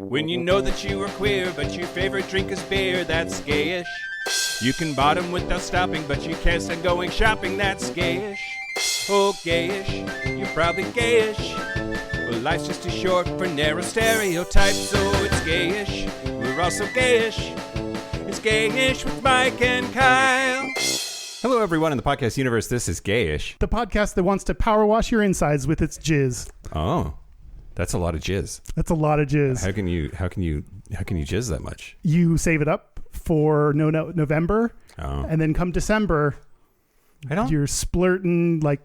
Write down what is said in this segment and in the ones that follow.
When you know that you are queer, but your favorite drink is beer, that's gayish. You can bottom without stopping, but you can't stand going shopping, that's gayish. Oh, gayish, you're probably gayish. Well, life's just too short for narrow stereotypes, so it's gayish. We're also gayish. It's Gayish with Mike and Kyle. Hello, everyone in the podcast universe. This is Gayish, the podcast that wants to power wash your insides with its jizz. Oh, that's a lot of jizz. That's a lot of jizz. How can you jizz that much? You save it up for November, and then come December, you're splurting like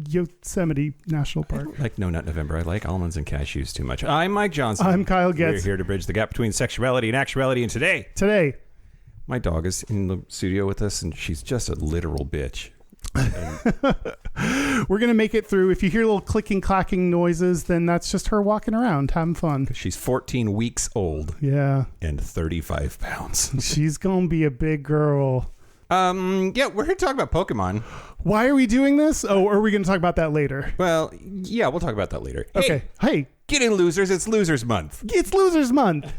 Yosemite National Park. I don't like No Nut November. I like almonds and cashews too much. I'm Mike Johnson. I'm Kyle Getz. We're here to bridge the gap between sexuality and actuality. And today, my dog is in the studio with us, and she's just a literal bitch. We're going to make it through. If you hear little clicking, clacking noises, then that's just her walking around, having fun. She's 14 weeks old. Yeah. And 35 pounds. She's going to be a big girl. Yeah, we're here to talk about Pokemon. Why are we doing this? Oh, are we going to talk about that later? Well, yeah, we'll talk about that later. Okay. Hey. Get in, losers. It's Losers Month. It's Losers Month.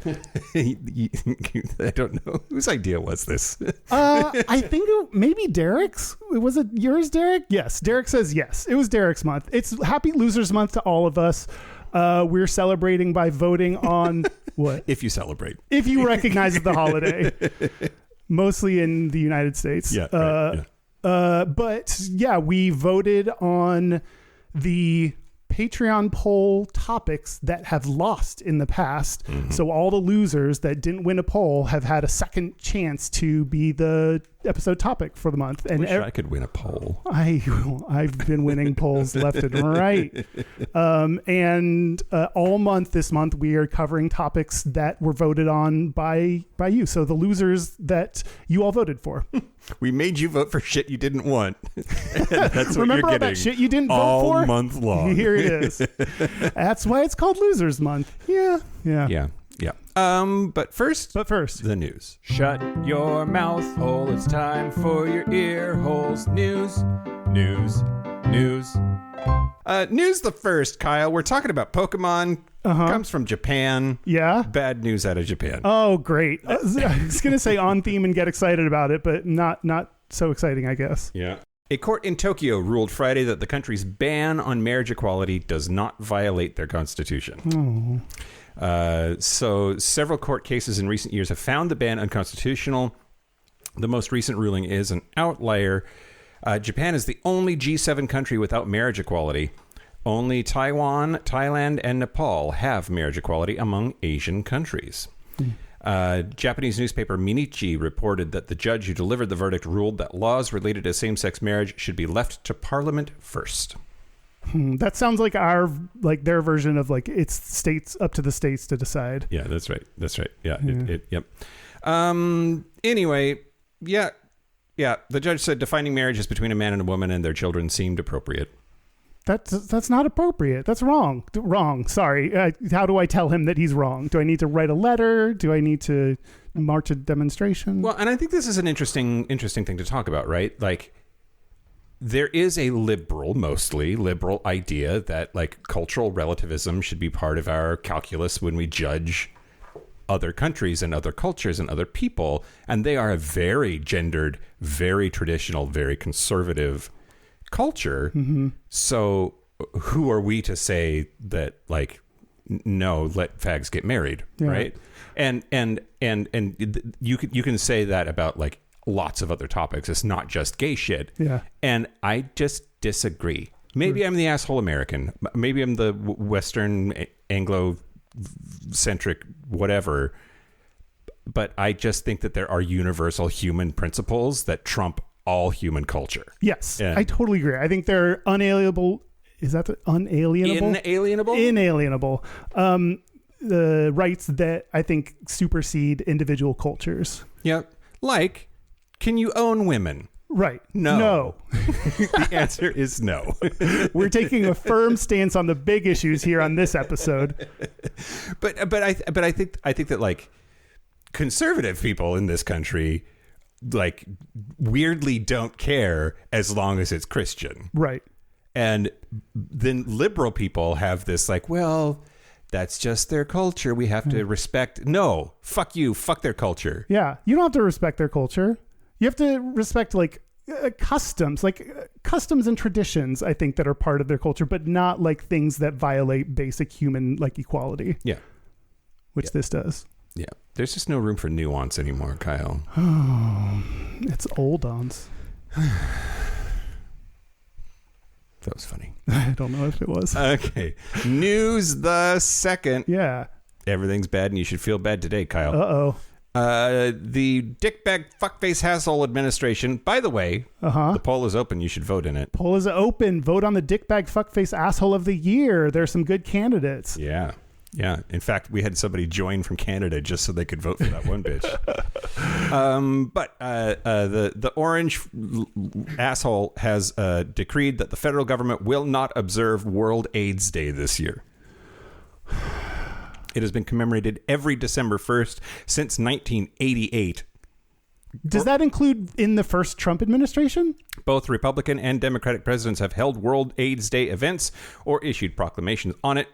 I don't know. Whose idea was this? I think maybe Derek's. Was it yours, Derek? Yes. Derek says yes. It was Derek's month. It's Happy Losers Month to all of us. We're celebrating by voting on what? If you celebrate. If you recognize the holiday. Mostly in the United States. Yeah. Right, yeah. But yeah, we voted on the Patreon poll topics that have lost in the past. Mm-hmm. So all the losers that didn't win a poll have had a second chance to be the episode topic for the month. And I could win a poll. I've been winning polls left and right. And all month this month, we are covering topics that were voted on by you. So the losers that you all voted for. We made you vote for shit you didn't want. That's what Remember you're all that shit you didn't vote for? All month long. Here it is. That's why it's called Losers Month. Yeah. But first, the news. Shut your mouth hole. It's time for your ear holes. News. News the first, Kyle. We're talking about Pokemon. Comes from Japan. Yeah. Bad news out of Japan. Oh, great. I was going to say on theme and get excited about it, but not so exciting, I guess. Yeah. A court in Tokyo ruled Friday that the country's ban on marriage equality does not violate their constitution. So several court cases in recent years have found the ban unconstitutional. The most recent ruling is an outlier. Japan is the only G7 country without marriage equality. Only Taiwan, Thailand, and Nepal have marriage equality among Asian countries. Japanese newspaper Minichi reported that the judge who delivered the verdict ruled that laws related to same-sex marriage should be left to Parliament first. That sounds like their version of it's states up to the states to decide. Yeah, that's right. Yeah. Yep. Anyway, yeah. The judge said defining marriage as between a man and a woman and their children seemed appropriate. That's not appropriate. That's wrong. Wrong. Sorry. How do I tell him that he's wrong? Do I need to write a letter? Do I need to march a demonstration? Well, and I think this is an interesting thing to talk about, right? There is a mostly liberal idea that cultural relativism should be part of our calculus when we judge other countries and other cultures and other people. And they are a very gendered, very traditional, very conservative culture. Mm-hmm. So who are we to say that no, let fags get married, right? And you can say that about lots of other topics. It's not just gay shit. Yeah. And I just disagree. Maybe I'm the asshole American. Maybe I'm the Western Anglo-centric whatever. But I just think that there are universal human principles that trump all human culture. Yes, I totally agree. I think they're unalienable. Is that unalienable? Inalienable. The rights that I think supersede individual cultures. Yeah. Can you own women? Right. No. The answer is no. We're taking a firm stance on the big issues here on this episode. But I think that conservative people in this country weirdly don't care as long as it's Christian. Right. And then liberal people have this well, That's just their culture. We have to respect. No, fuck you. Fuck their culture. Yeah, you don't have to respect their culture. You have to respect customs, customs and traditions, I think, that are part of their culture, but not like things that violate basic human equality. Yeah. Which this does. Yeah. There's just no room for nuance anymore, Kyle. Oh, it's old ons. That was funny. I don't know if it was. Okay. News the second. Yeah. Everything's bad and you should feel bad today, Kyle. Uh-oh. The dickbag fuckface hassle administration. By the way, the poll is open. You should vote in it. Poll is open. Vote on the dickbag fuckface asshole of the year. There's some good candidates. Yeah. Yeah. In fact, we had somebody join from Canada just so they could vote for that one bitch. But the orange asshole has decreed that the federal government will not observe World AIDS Day this year. It has been commemorated every December 1st since 1988. Does that include in the first Trump administration? Both Republican and Democratic presidents have held World AIDS Day events or issued proclamations on it,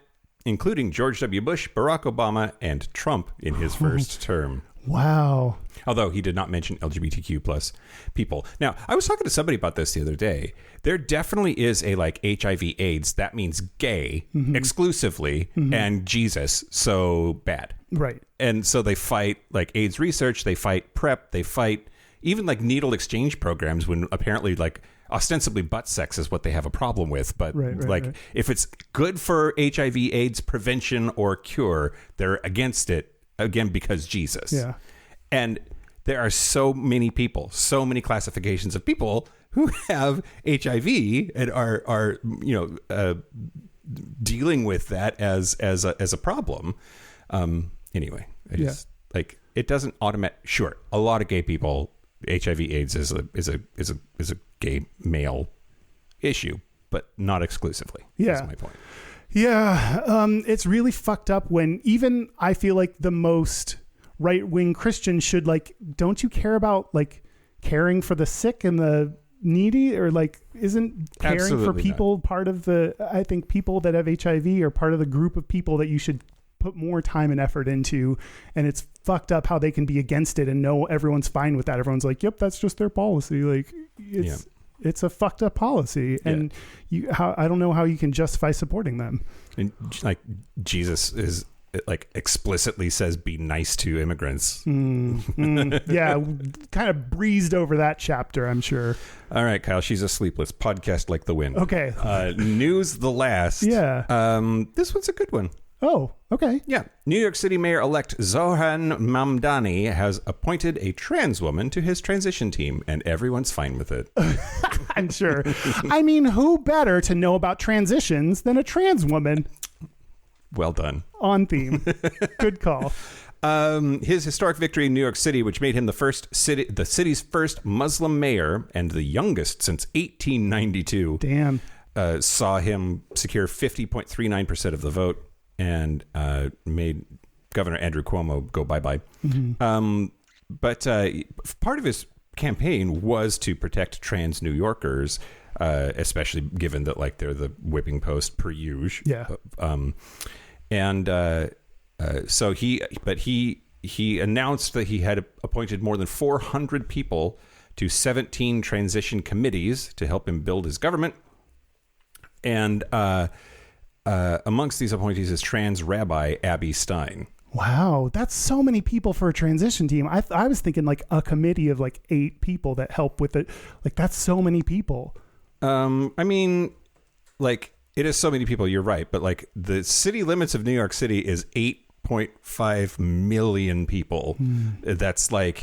including George W. Bush, Barack Obama, and Trump in his first term. Wow. Although he did not mention LGBTQ plus people. Now, I was talking to somebody about this the other day. There definitely is a HIV AIDS. That means gay exclusively and Jesus. So bad. Right. And so they fight AIDS research. They fight PrEP. They fight even needle exchange programs when apparently ostensibly butt sex is what they have a problem with. But right. if it's good for HIV AIDS prevention or cure, they're against it again because Jesus. Yeah. And there are so many people, so many classifications of people who have HIV and are dealing with that as a problem. Anyway, I just it doesn't automatic. Sure, a lot of gay people, HIV/AIDS is a gay male issue, but not exclusively. Yeah, that's my point. Yeah, it's really fucked up when even I feel like the most right-wing Christians should don't you care about caring for the sick and the needy, or isn't caring Absolutely for people not. part of I think people that have HIV are part of the group of people that you should put more time and effort into, and it's fucked up how they can be against it and know everyone's fine with that. Everyone's like, yep, that's just their policy. It's a fucked up policy, and I don't know how you can justify supporting them. And Jesus is explicitly says be nice to immigrants. Yeah, kind of breezed over that chapter, I'm sure. All right, Kyle, she's a sleepless podcast like the wind. Okay. News the last. Yeah. This one's a good one. Oh, okay. Yeah. New York City Mayor-elect Zohan Mamdani has appointed a trans woman to his transition team, and everyone's fine with it. I'm sure. I mean, who better to know about transitions than a trans woman? Well done. On theme. Good call. His historic victory in New York City, which made him the city's first Muslim mayor and the youngest since 1892. Damn. Saw him secure 50.39% of the vote and made Governor Andrew Cuomo go bye-bye. But part of his campaign was to protect trans New Yorkers, especially given that they're the whipping post per usual. Yeah. So he announced that he had appointed more than 400 people to 17 transition committees to help him build his government. And amongst these appointees is trans rabbi Abby Stein. Wow, that's so many people for a transition team. I was thinking a committee of 8 people that help with it. That's so many people. I mean, it is so many people, you're right, but the city limits of New York City is 8.5 million people. That's I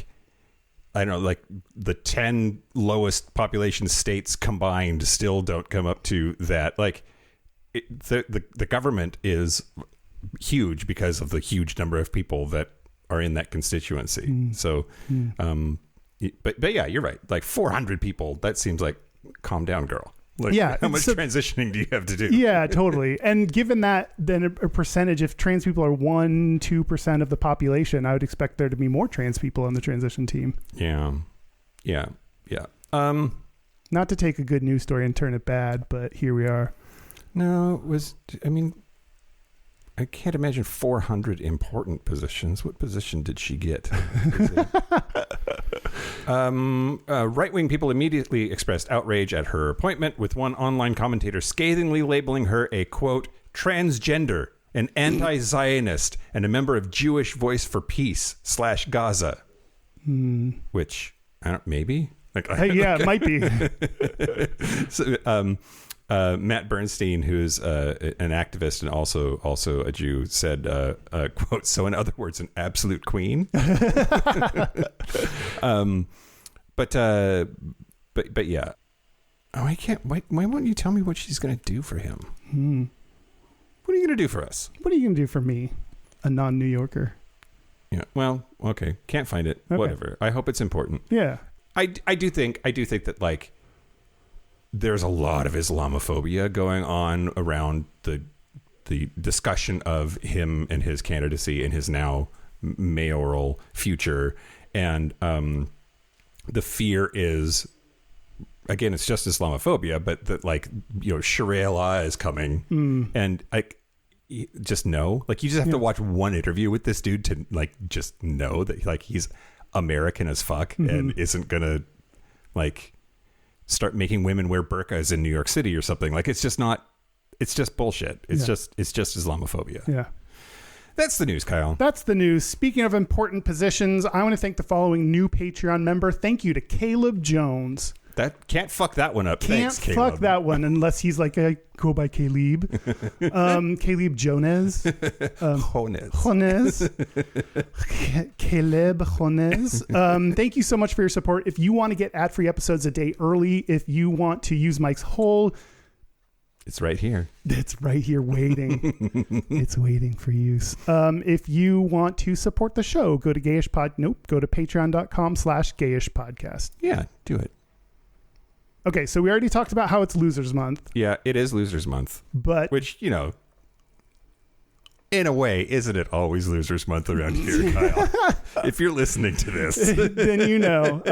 don't know, the 10 lowest population states combined still don't come up to that. The government is huge because of the huge number of people that are in that constituency. So, but yeah, you're right. 400 people, that seems calm down, girl. How much transitioning do you have to do? Yeah, totally. And given that, then a percentage, if trans people are 1-2% of the population, I would expect there to be more trans people on the transition team. Yeah. Not to take a good news story and turn it bad, but here we are. No, I can't imagine 400 important positions. What position did she get? Right-wing people immediately expressed outrage at her appointment, with one online commentator scathingly labeling her a, quote, transgender, an anti-Zionist, and a member of Jewish Voice for Peace / Gaza. Which, I don't, maybe? Like, Yeah, it might be. So, Matt Bernstein, who's an activist and also a Jew, said, quote, so in other words, an absolute queen. But yeah. Oh, I can't. Why won't you tell me what she's going to do for him? What are you going to do for us? What are you going to do for me, a non-New Yorker? Yeah. Well, okay. Can't find it. Okay. Whatever. I hope it's important. Yeah. I do think that, like, there's a lot of Islamophobia going on around the discussion of him and his candidacy and his now mayoral future. And the fear is, again, it's just Islamophobia, but that, like, you know, Sharia law is coming. And just know, like, you just have to watch one interview with this dude to, like, just know that, like, he's American as fuck and isn't gonna, like, start making women wear burqas in New York City or something. Like, it's just bullshit. It's just Islamophobia. Yeah. That's the news, Kyle. That's the news. Speaking of important positions, I want to thank the following new Patreon member. Thank you to Caleb Jones. That can't fuck that one up. Can't Thanks, Caleb. fuck that one unless he's like, I go by Caleb. Caleb Jones. Jones. Caleb Jones. Thank you so much for your support. If you want to get ad-free episodes a day early, if you want to use Mike's hole, it's right here. It's right here waiting. It's waiting for use. If you want to support the show, go to Gayish go to patreon.com/Gayish podcast. Yeah, do it. Okay, so we already talked about how it's Losers Month. Yeah, it is Losers Month. But which, you know, in a way, isn't it always Losers Month around here, Kyle? If you're listening to this. Then you know.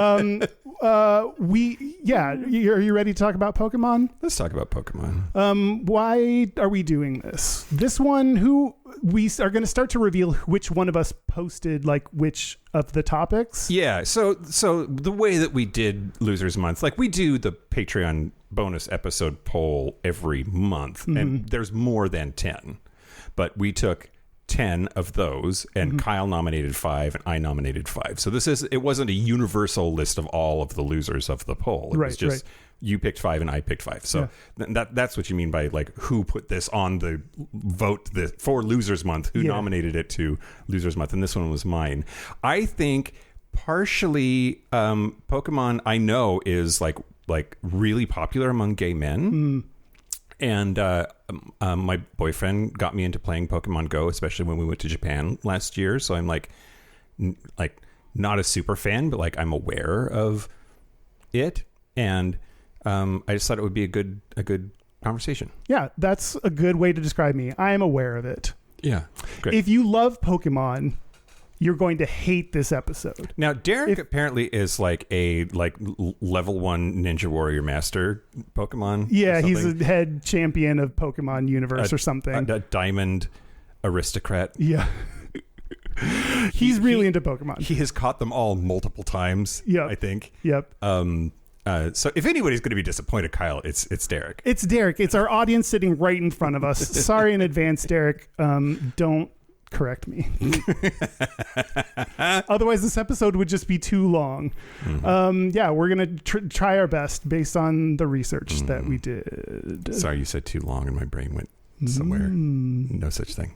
Are you ready to talk about Pokemon? Let's talk about Pokemon. Why are we doing this? This one, we are going to start to reveal which one of us posted, like, which of the topics. Yeah, so the way that we did Losers Month, like, we do the Patreon bonus episode poll every month, and there's more than 10. But we took 10 of those, and Kyle nominated 5 and I nominated 5. So it wasn't a universal list of all of the losers of the poll. It was just you picked 5 and I picked 5. So that's what you mean by, like, who put this on the vote for Losers Month, who nominated it to Losers Month, and this one was mine. I think partially Pokemon, I know, is like really popular among gay men. And my boyfriend got me into playing Pokemon Go, especially when we went to Japan last year. So I'm like not a super fan, but, like, I'm aware of it. And I just thought it would be a good conversation. Yeah, that's a good way to describe me. I am aware of it. Yeah, great. If you love Pokemon, you're going to hate this episode. Now, Derek apparently is like a level 1 Ninja Warrior Master Pokemon. Yeah, he's a head champion of Pokemon Universe or something. A diamond aristocrat. Yeah. He's really into Pokemon. He has caught them all multiple times, I think. Yep. So if anybody's going to be disappointed, Kyle, it's Derek. It's Derek. It's our audience sitting right in front of us. Sorry in advance, Derek. Don't correct me. Otherwise, this episode would just be too long. We're going to try our best based on the research that we did. Sorry, you said too long and my brain went somewhere. No such thing.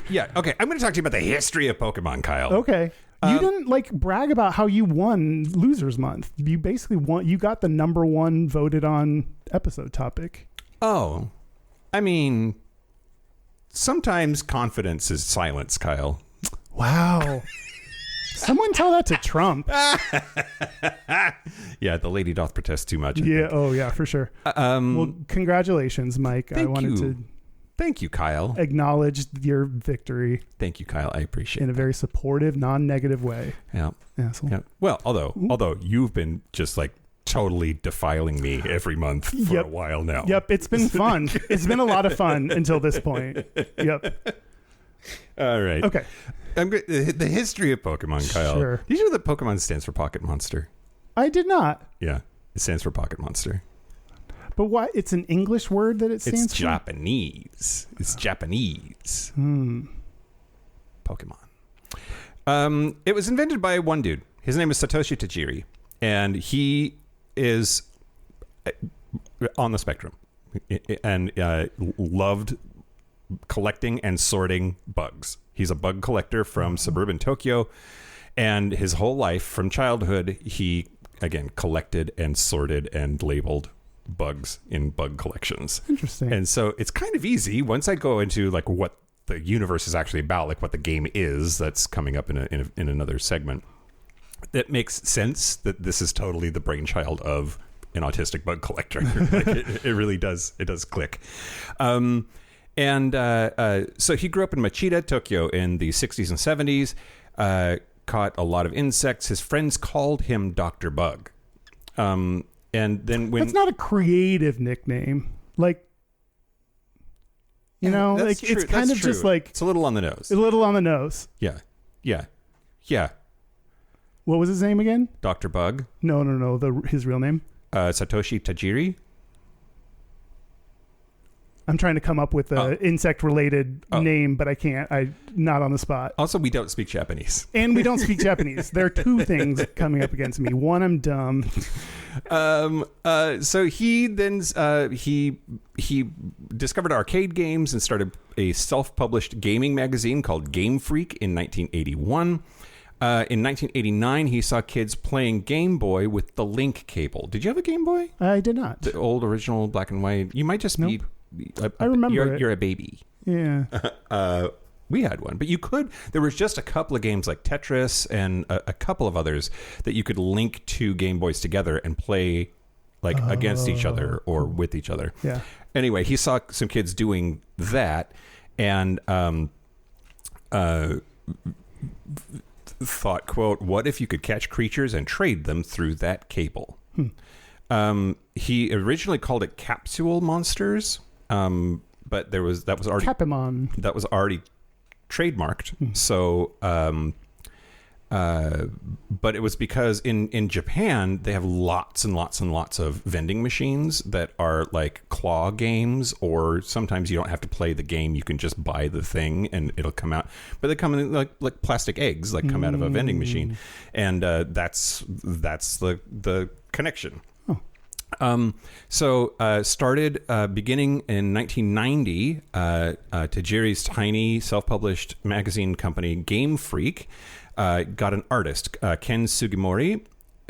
Yeah, okay. I'm going to talk to you about the history of Pokemon, Kyle. Okay. You didn't brag about how you won Losers Month. You basically won. You got the number 1 voted on episode topic. Oh, I mean, sometimes confidence is silence, Kyle. Wow. Someone tell that to Trump. Yeah, the lady doth protest too much. Oh yeah, for sure. Well, congratulations, Mike. I wanted to thank you, Kyle. Acknowledge your victory. Thank you, Kyle. I appreciate it. In a very supportive, non-negative way. Yeah. Asshole. Yeah. Well, although you've been just like totally defiling me every month for a while now. Yep, it's been fun. It's been a lot of fun until this point. Yep. All right. Okay. The history of Pokemon, Kyle. Sure. Did you know that Pokemon stands for Pocket Monster? I did not. Yeah, it stands for Pocket Monster. But why? It's an English word that it stands It's for? Japanese. It's Japanese. Pokemon. It was invented by one dude. His name is Satoshi Tajiri, and he is on the spectrum and loved collecting and sorting bugs. He's a bug collector from suburban Tokyo, and his whole life from childhood, he, again, collected and sorted and labeled bugs in bug collections. Interesting. And so it's kind of easy once I go into like what the universe is actually about, like what the game is that's coming up in another segment. It makes sense that this is totally the brainchild of an autistic bug collector. Like it really does. It does click. So he grew up in Machida, Tokyo in the 60s and 70s, caught a lot of insects. His friends called him Dr. Bug. And then when... That's not a creative nickname. Like, you know, like true. it's kind of true. just like... It's a little on the nose. A little on the nose. Yeah. What was his name again? Dr. Bug. No. His real name? Satoshi Tajiri. I'm trying to come up with an insect-related name, but I can't. I'm not on the spot. Also, we don't speak Japanese. And we don't speak Japanese. There are two things coming up against me. One, I'm dumb. So he then he discovered arcade games and started a self-published gaming magazine called Game Freak in 1981. In 1989, he saw kids playing Game Boy with the link cable. Did you have a Game Boy? I did not. The old original black and white. You might just be. I remember you're a baby. Yeah. We had one, but you could. There was just a couple of games like Tetris and a couple of others that you could link two Game Boys together and play like against each other or with each other. Yeah. Anyway, he saw some kids doing that and thought, quote, "What if you could catch creatures and trade them through that cable?" He originally called it Capsule Monsters, but that was already Capimon. That was already trademarked. So, but it was because in Japan they have lots and lots and lots of vending machines that are like claw games, or sometimes you don't have to play the game; you can just buy the thing and it'll come out. But they come in like plastic eggs, like come out of a vending machine, and that's the connection. Started beginning in 1990, Tajiri's tiny self-published magazine company, Game Freak, got an artist, Ken Sugimori,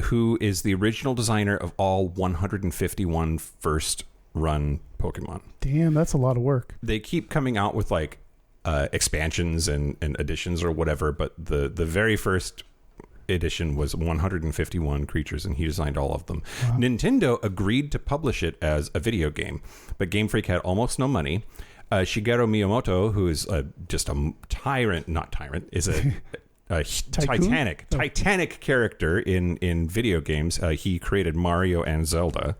who is the original designer of all 151 first-run Pokemon. Damn, that's a lot of work. They keep coming out with like expansions and additions or whatever, but the very first edition was 151 creatures, and he designed all of them. Wow. Nintendo agreed to publish it as a video game, but Game Freak had almost no money. Shigeru Miyamoto, who is just a is a titanic character in video games. He created Mario and Zelda.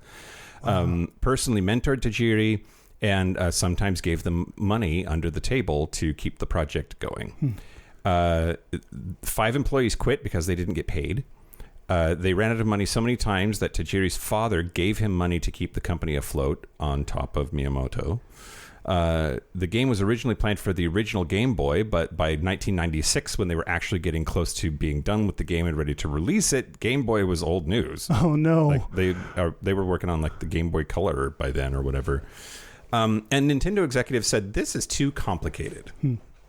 Personally mentored Tajiri and sometimes gave them money under the table to keep the project going. 5 employees quit because they didn't get paid. They ran out of money so many times that Tajiri's father gave him money to keep the company afloat on top of Miyamoto. The game was originally planned for the original Game Boy, but by 1996, when they were actually getting close to being done with the game and ready to release it, Game Boy was old news. Oh no! Like they were working on like the Game Boy Color by then or whatever. And Nintendo executives said, "This is too complicated.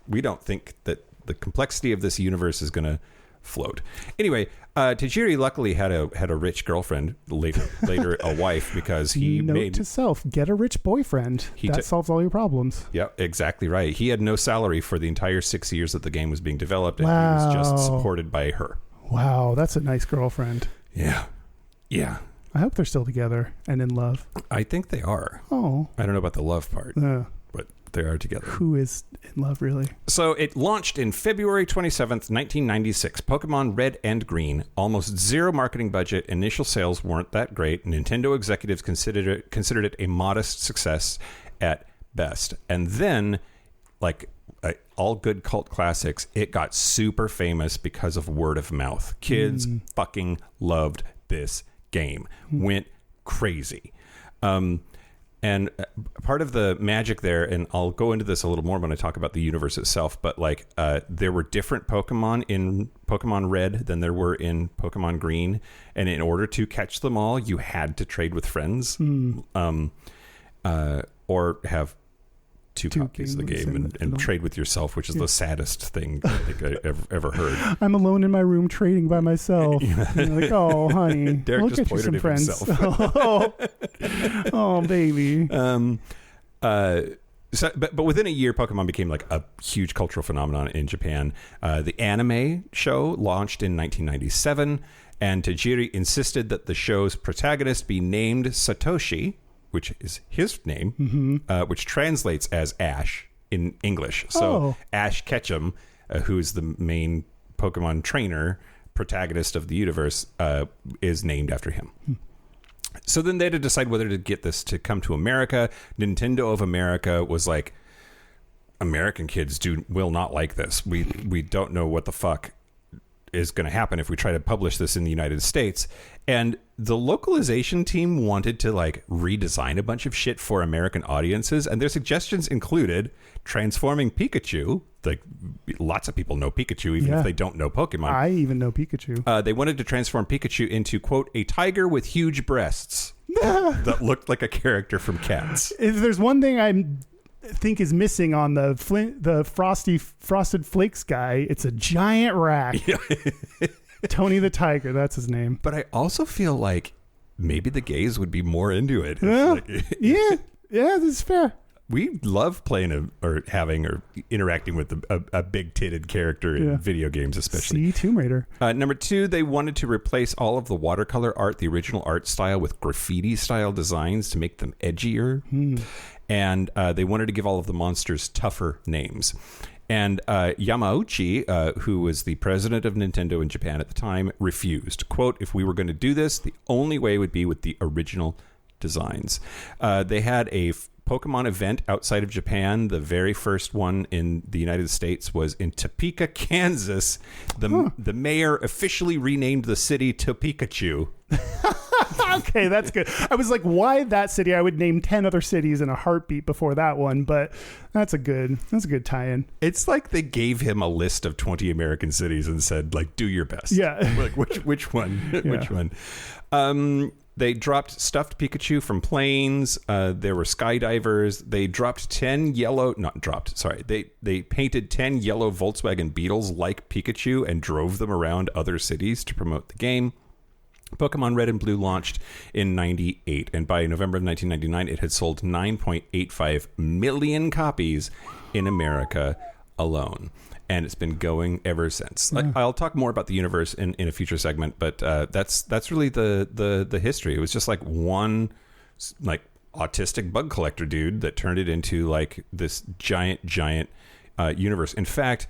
We don't think that the complexity of this universe is going to float." Anyway, Tajiri luckily had a rich girlfriend, later a wife, because he Note to self: get a rich boyfriend. That solves all your problems. Yeah, exactly right. He had no salary for the entire 6 years that the game was being developed, and Wow. he was just supported by her. Wow, that's a nice girlfriend. Yeah. I hope they're still together and in love. I think they are. Oh, I don't know about the love part, but they are together. Who is in love, really? So it launched in February 27th, 1996. Pokemon Red and Green. Almost zero marketing budget. Initial sales weren't that great. Nintendo executives considered it a modest success at best. And then, like all good cult classics, it got super famous because of word of mouth. Kids fucking loved this game. Went crazy. And part of the magic there, and I'll go into this a little more when I talk about the universe itself, but like there were different Pokemon in Pokemon Red than there were in Pokemon Green. And in order to catch them all, you had to trade with friends or have two copies of the game and trade with yourself, which is the saddest thing I think I ever heard. I'm alone in my room trading by myself. Like, oh, honey, Derek we'll just get you some pointed at friends. himself. Oh, baby. But within a year, Pokemon became like a huge cultural phenomenon in Japan. The anime show launched in 1997, and Tajiri insisted that the show's protagonist be named Satoshi, which is his name, which translates as Ash in English. So Ash Ketchum, who's the main Pokemon trainer, protagonist of the universe, is named after him. So then they had to decide whether to get this to come to America. Nintendo of America was like, American kids will not like this. We don't know what the fuck is going to happen if we try to publish this in the United States. And the localization team wanted to like redesign a bunch of shit for American audiences, and their suggestions included transforming Pikachu. Like lots of people know Pikachu, even if they don't know Pokemon. I even know Pikachu. They wanted to transform Pikachu into, quote, a tiger with huge breasts that looked like a character from Cats. If there's one thing I think is missing on the Frosted Flakes guy, it's a giant rat. Tony the Tiger, that's his name. But I also feel like maybe the gays would be more into it. Yeah, that's fair. We love playing or interacting with a big-titted character in video games, especially. See Tomb Raider. Number 2, they wanted to replace all of the watercolor art, the original art style, with graffiti-style designs to make them edgier. And they wanted to give all of the monsters tougher names. And Yamauchi, who was the president of Nintendo in Japan at the time, refused. Quote, if we were going to do this, the only way would be with the original designs. They had a Pokemon event outside of Japan. The very first one in the United States was in Topeka, Kansas. The mayor officially renamed the city Topekachu. Okay, that's good. I was like, why that city? I would name 10 other cities in a heartbeat before that one, but that's a good tie-in. It's like they gave him a list of 20 American cities and said, like, do your best. Yeah. Like, which one? Which one? They dropped stuffed Pikachu from planes. There were skydivers. They dropped 10 yellow... Not dropped, sorry. They painted 10 yellow Volkswagen Beetles like Pikachu and drove them around other cities to promote the game. Pokemon Red and Blue launched in 98, and by November of 1999, it had sold 9.85 million copies in America alone. And it's been going ever since. I'll talk more about the universe in a future segment, but that's really the history. It was just like one like autistic bug collector dude that turned it into like this giant universe. In fact,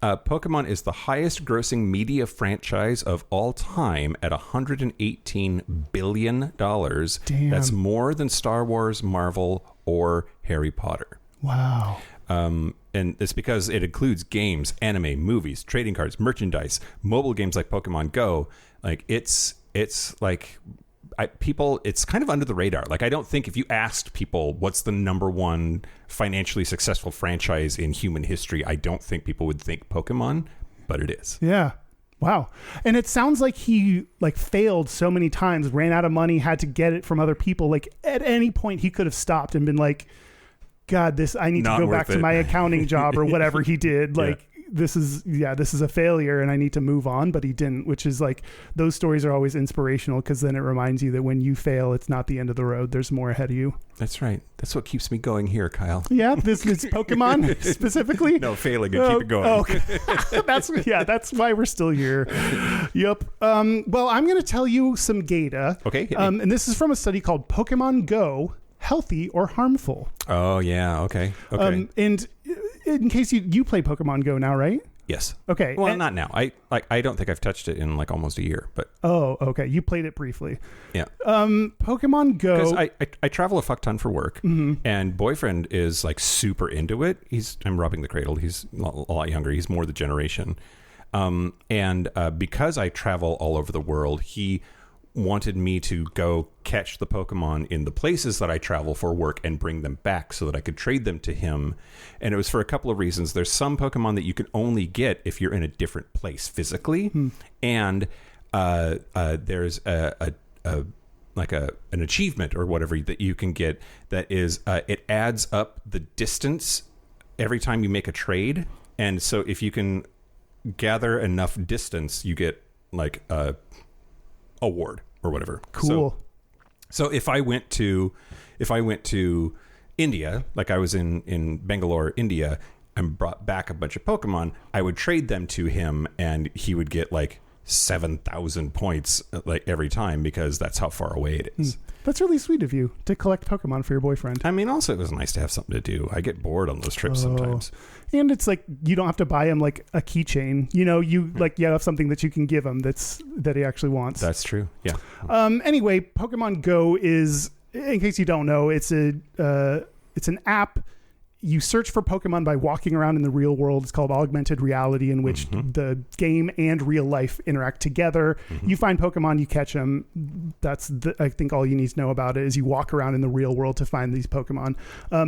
Pokemon is the highest grossing media franchise of all time at $118 billion. Damn. That's more than Star Wars, Marvel, or Harry Potter. Wow. And it's because it includes games, anime, movies, trading cards, merchandise, mobile games like Pokemon Go. Like it's like it's kind of under the radar. Like I don't think if you asked people what's the number one financially successful franchise in human history, I don't think people would think Pokemon, but it is. Yeah. Wow. And it sounds like he like failed so many times, ran out of money, had to get it from other people. Like at any point he could have stopped and been like, God, I need to go back to my accounting job or whatever he did. Like this is a failure and I need to move on, but he didn't, which is like, those stories are always inspirational because then it reminds you that when you fail, it's not the end of the road. There's more ahead of you. That's right. That's what keeps me going here, Kyle. Yeah. This is Pokemon specifically. No, failing and keep it going. Okay. That's why we're still here. Yep. Well, I'm going to tell you some data. Okay. And this is from a study called Pokemon Go. healthy or harmful. Oh yeah. Okay. And in case you play Pokemon Go now, right? Yes. Okay. Well, not now. I don't think I've touched it in like almost a year, but. Oh, okay. You played it briefly. Yeah. Pokemon Go. Because I travel a fuck ton for work, and boyfriend is like super into it. I'm robbing the cradle. He's a lot younger. He's more the generation. And because I travel all over the world, he wanted me to go catch the Pokemon in the places that I travel for work and bring them back so that I could trade them to him. And it was for a couple of reasons. There's some Pokemon that you can only get if you're in a different place physically. And there's an achievement or whatever that you can get that is it adds up the distance every time you make a trade. And so if you can gather enough distance, you get like a award or whatever. Cool. So if I went to India, like I was in Bangalore, India, and brought back a bunch of Pokemon, I would trade them to him and he would get like 7,000 points like every time because that's how far away it is. That's really sweet of you to collect Pokemon for your boyfriend. I mean, also it was nice to have something to do. I get bored on those trips sometimes. And it's like you don't have to buy him like a keychain. You know, you have something that you can give him that he actually wants. That's true. Yeah. Anyway, Pokemon Go is, in case you don't know, it's an app. You search for Pokemon by walking around in the real world. It's called augmented reality, in which the game and real life interact together. You find Pokemon, you catch them. That's I think all you need to know about it is you walk around in the real world to find these Pokemon.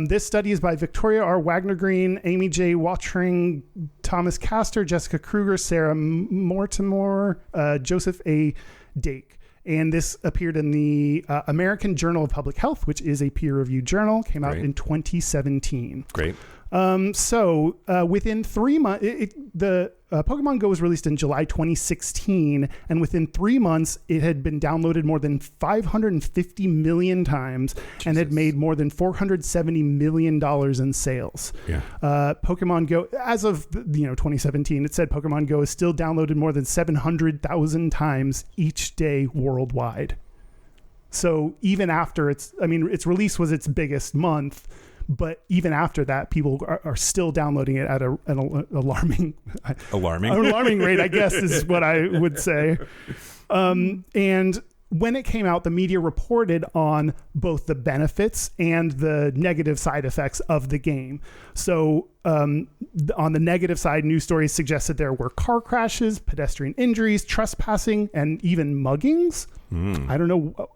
This study is by Victoria R. Wagner Green, Amy J. Watring, Thomas Castor, Jessica Kruger, Sarah Mortimer, Joseph A. Dake. And this appeared in the American Journal of Public Health, which is a peer-reviewed journal. Came out in 2017. Great. So within 3 months, the Pokemon Go was released in July 2016, and within 3 months, it had been downloaded more than 550 million times and had made more than $470 million in sales. Yeah. Pokemon Go, as of 2017, it said Pokemon Go is still downloaded more than 700,000 times each day worldwide. So even after its release was its biggest month. But even after that, people are still downloading it at an alarming rate, I guess, is what I would say. And when it came out, the media reported on both the benefits and the negative side effects of the game. So on the negative side, news stories suggested there were car crashes, pedestrian injuries, trespassing, and even muggings. I don't know.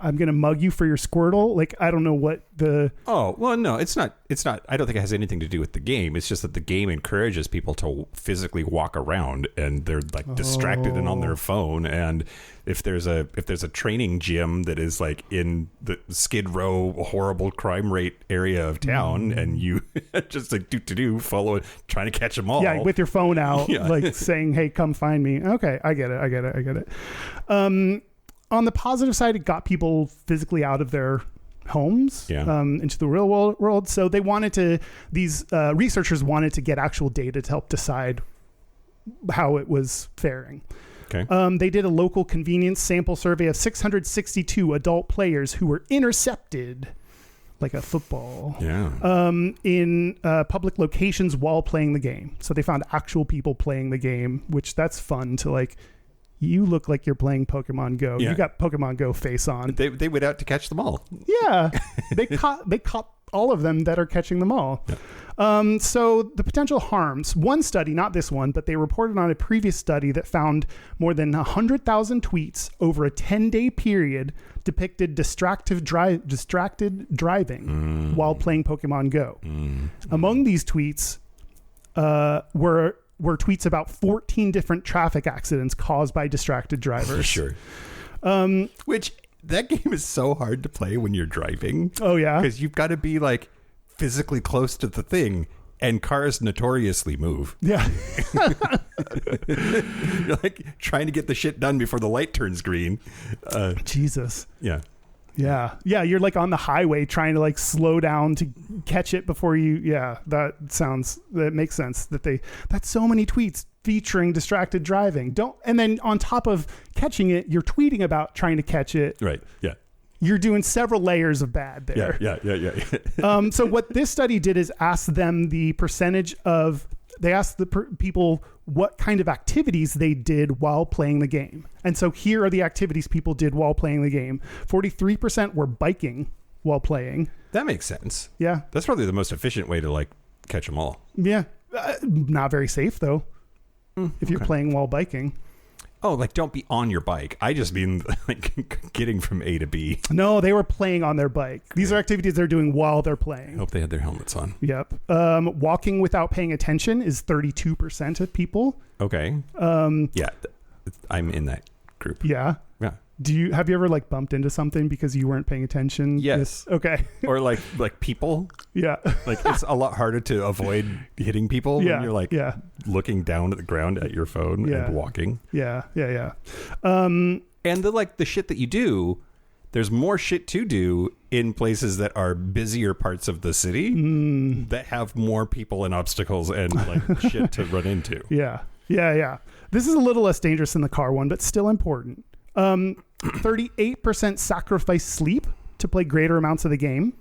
I'm going to mug you for your Squirtle. Like, I don't know what the... Oh, well, no, it's not. I don't think it has anything to do with the game. It's just that the game encourages people to physically walk around and they're like distracted and on their phone. And if there's a training gym that is like in the Skid Row horrible crime rate area of town and you just like follow it, trying to catch them all. Yeah, with your phone out, like saying, hey, come find me. Okay, I get it. On the positive side, it got people physically out of their homes into the real world. So they these researchers wanted to get actual data to help decide how it was faring. Okay. They did a local convenience sample survey of 662 adult players who were intercepted, like a football, in public locations while playing the game. So they found actual people playing the game, which that's fun to like... You look like you're playing Pokemon Go. Yeah. You got Pokemon Go face on. They went out to catch them all. Yeah, they caught all of them that are catching them all. Yeah. So the potential harms. One study, not this one, but they reported on a previous study that found more than 100,000 tweets over a 10-day period depicted distracted driving while playing Pokemon Go. Among these tweets were tweets about 14 different traffic accidents caused by distracted drivers. Sure. Which, that game is so hard to play when you're driving. Oh, yeah? Because you've got to be, like, physically close to the thing, and cars notoriously move. Yeah. You're, like, trying to get the shit done before the light turns green. Jesus. Yeah. Yeah. You're like on the highway trying to like slow down to catch it before you. Yeah. That makes sense that's so many tweets featuring distracted driving. And then on top of catching it, you're tweeting about trying to catch it. Right. Yeah. You're doing several layers of bad there. Yeah. So what this study did is ask them the percentage of, they asked the people what kind of activities they did while playing the game. And so here are the activities people did while playing the game. 43% were biking while playing. That makes sense. Yeah. That's probably the most efficient way to like catch them all. Yeah. Not very safe though. If you're playing while biking. Oh, like don't be on your bike. I just mean like getting from A to B. No, they were playing on their bike. These are activities they're doing while they're playing. I hope they had their helmets on. Yep. Walking without paying attention is 32% of people. Okay. Yeah, I'm in that group. Yeah. Yeah. Have you ever like bumped into something because you weren't paying attention? Yes. Okay. Or like people. Yeah. Like it's a lot harder to avoid hitting people when you're like looking down at the ground at your phone and walking. Yeah. And the shit that you do, there's more shit to do in places that are busier parts of the city that have more people and obstacles and like shit to run into. Yeah. This is a little less dangerous than the car one, but still important. 38% sacrifice sleep to play greater amounts of the game.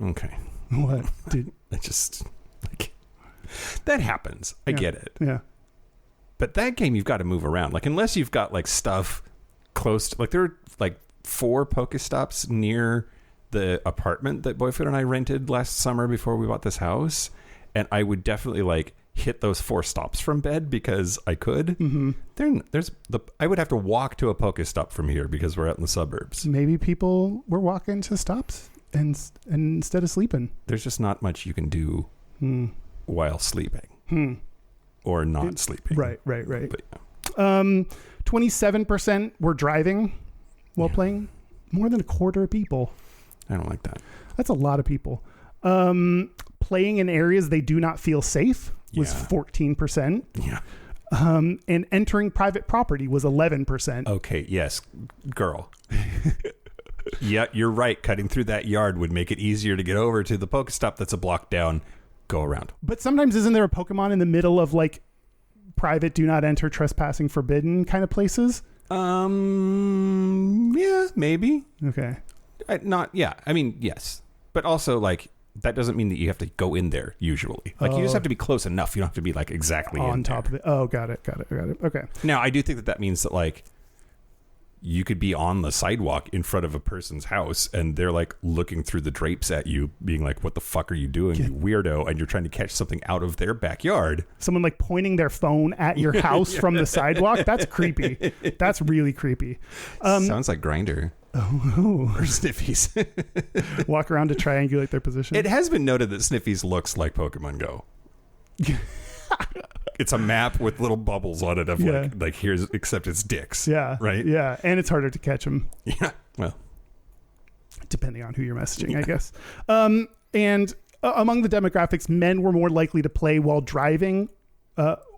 Okay. What? Dude. That just like that happens. I get it. Yeah. But that game you've got to move around. Like unless you've got like stuff close to, like there were like 4 Pokestops near the apartment that Boyfriend and I rented last summer before we bought this house, and I would definitely like hit those 4 stops from bed because I could. I would have to walk to a Pokestop from here because we're out in the suburbs. Maybe people were walking to stops and instead of sleeping. There's just not much you can do while sleeping or not sleeping. Right. But, yeah. 27% were driving while playing. More than a quarter of people. I don't like that. That's a lot of people. Playing in areas they do not feel safe was 14%. Yeah. And entering private property was 11%. Okay, yes, girl. Yeah, you're right. Cutting through that yard would make it easier to get over to the Pokestop that's a block down. Go around. But sometimes isn't there a Pokemon in the middle of like private, do not enter, trespassing forbidden kind of places? Yeah, maybe. Okay. I mean, yes. But also, like, that doesn't mean that you have to go in there usually. Like, you just have to be close enough. You don't have to be, like, exactly on in top there. of it. Oh, got it. Okay. Now, I do think that means that, like, you could be on the sidewalk in front of a person's house and they're, like, looking through the drapes at you, being like, what the fuck are you doing, you weirdo? And you're trying to catch something out of their backyard. Someone, like, pointing their phone at your house from the sidewalk? That's creepy. That's really creepy. Sounds like Grindr. Oh. Or Sniffies. Walk around to triangulate their position. It has been noted that Sniffies looks like Pokemon Go. It's a map with little bubbles on it of like here's, except it's dicks. Yeah. Right? Yeah. And it's harder to catch them. Yeah. Well. Depending on who you're messaging, I guess. And among the demographics, men were more likely to play while driving,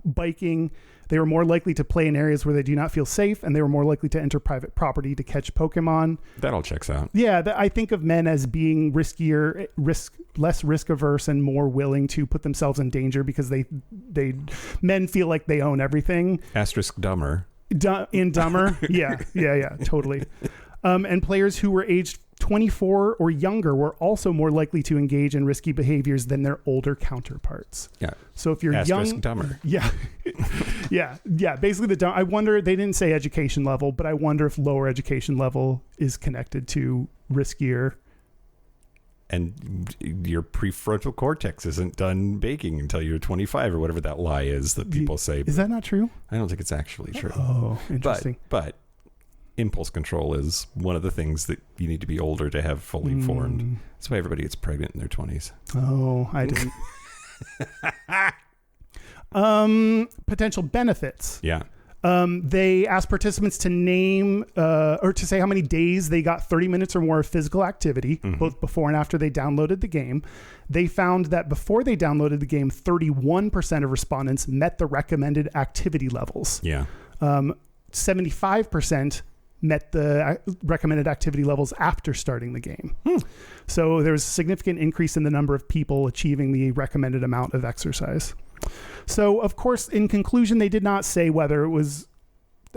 biking. They were more likely to play in areas where they do not feel safe, and they were more likely to enter private property to catch Pokemon. That all checks out. Yeah, I think of men as being less risk averse, and more willing to put themselves in danger because men feel like they own everything. Asterisk dumber. Dumber. Yeah, totally. And players who were aged 24 or younger were also more likely to engage in risky behaviors than their older counterparts. Yeah. So if you're asterisk young, dumber. Yeah. Yeah. Basically I wonder, they didn't say education level, but I wonder if lower education level is connected to riskier. And your prefrontal cortex isn't done baking until you're 25 or whatever that lie is that people say. Is that not true? I don't think it's actually true. Oh, interesting. But impulse control is one of the things that you need to be older to have fully formed. That's why everybody gets pregnant in their 20s. Oh, I didn't. Potential benefits. Yeah. They asked participants to name or to say how many days they got 30 minutes or more of physical activity, both before and after they downloaded the game. They found that before they downloaded the game, 31% of respondents met the recommended activity levels. Yeah. 75% met the recommended activity levels after starting the game. So there was a significant increase in the number of people achieving the recommended amount of exercise. So, of course, in conclusion, they did not say whether it was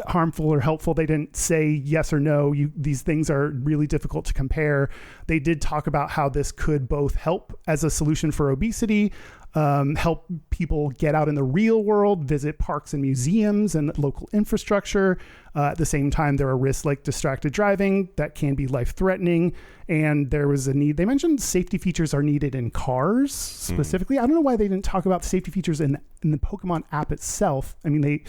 harmful or helpful. They didn't say yes or no. These things are really difficult to compare. They did talk about how this could both help as a solution for obesity, help people get out in the real world, visit parks and museums and local infrastructure. At the same time, there are risks like distracted driving that can be life-threatening. And there was a need. They mentioned safety features are needed in cars specifically. I don't know why they didn't talk about safety features in the Pokemon app itself. I mean, they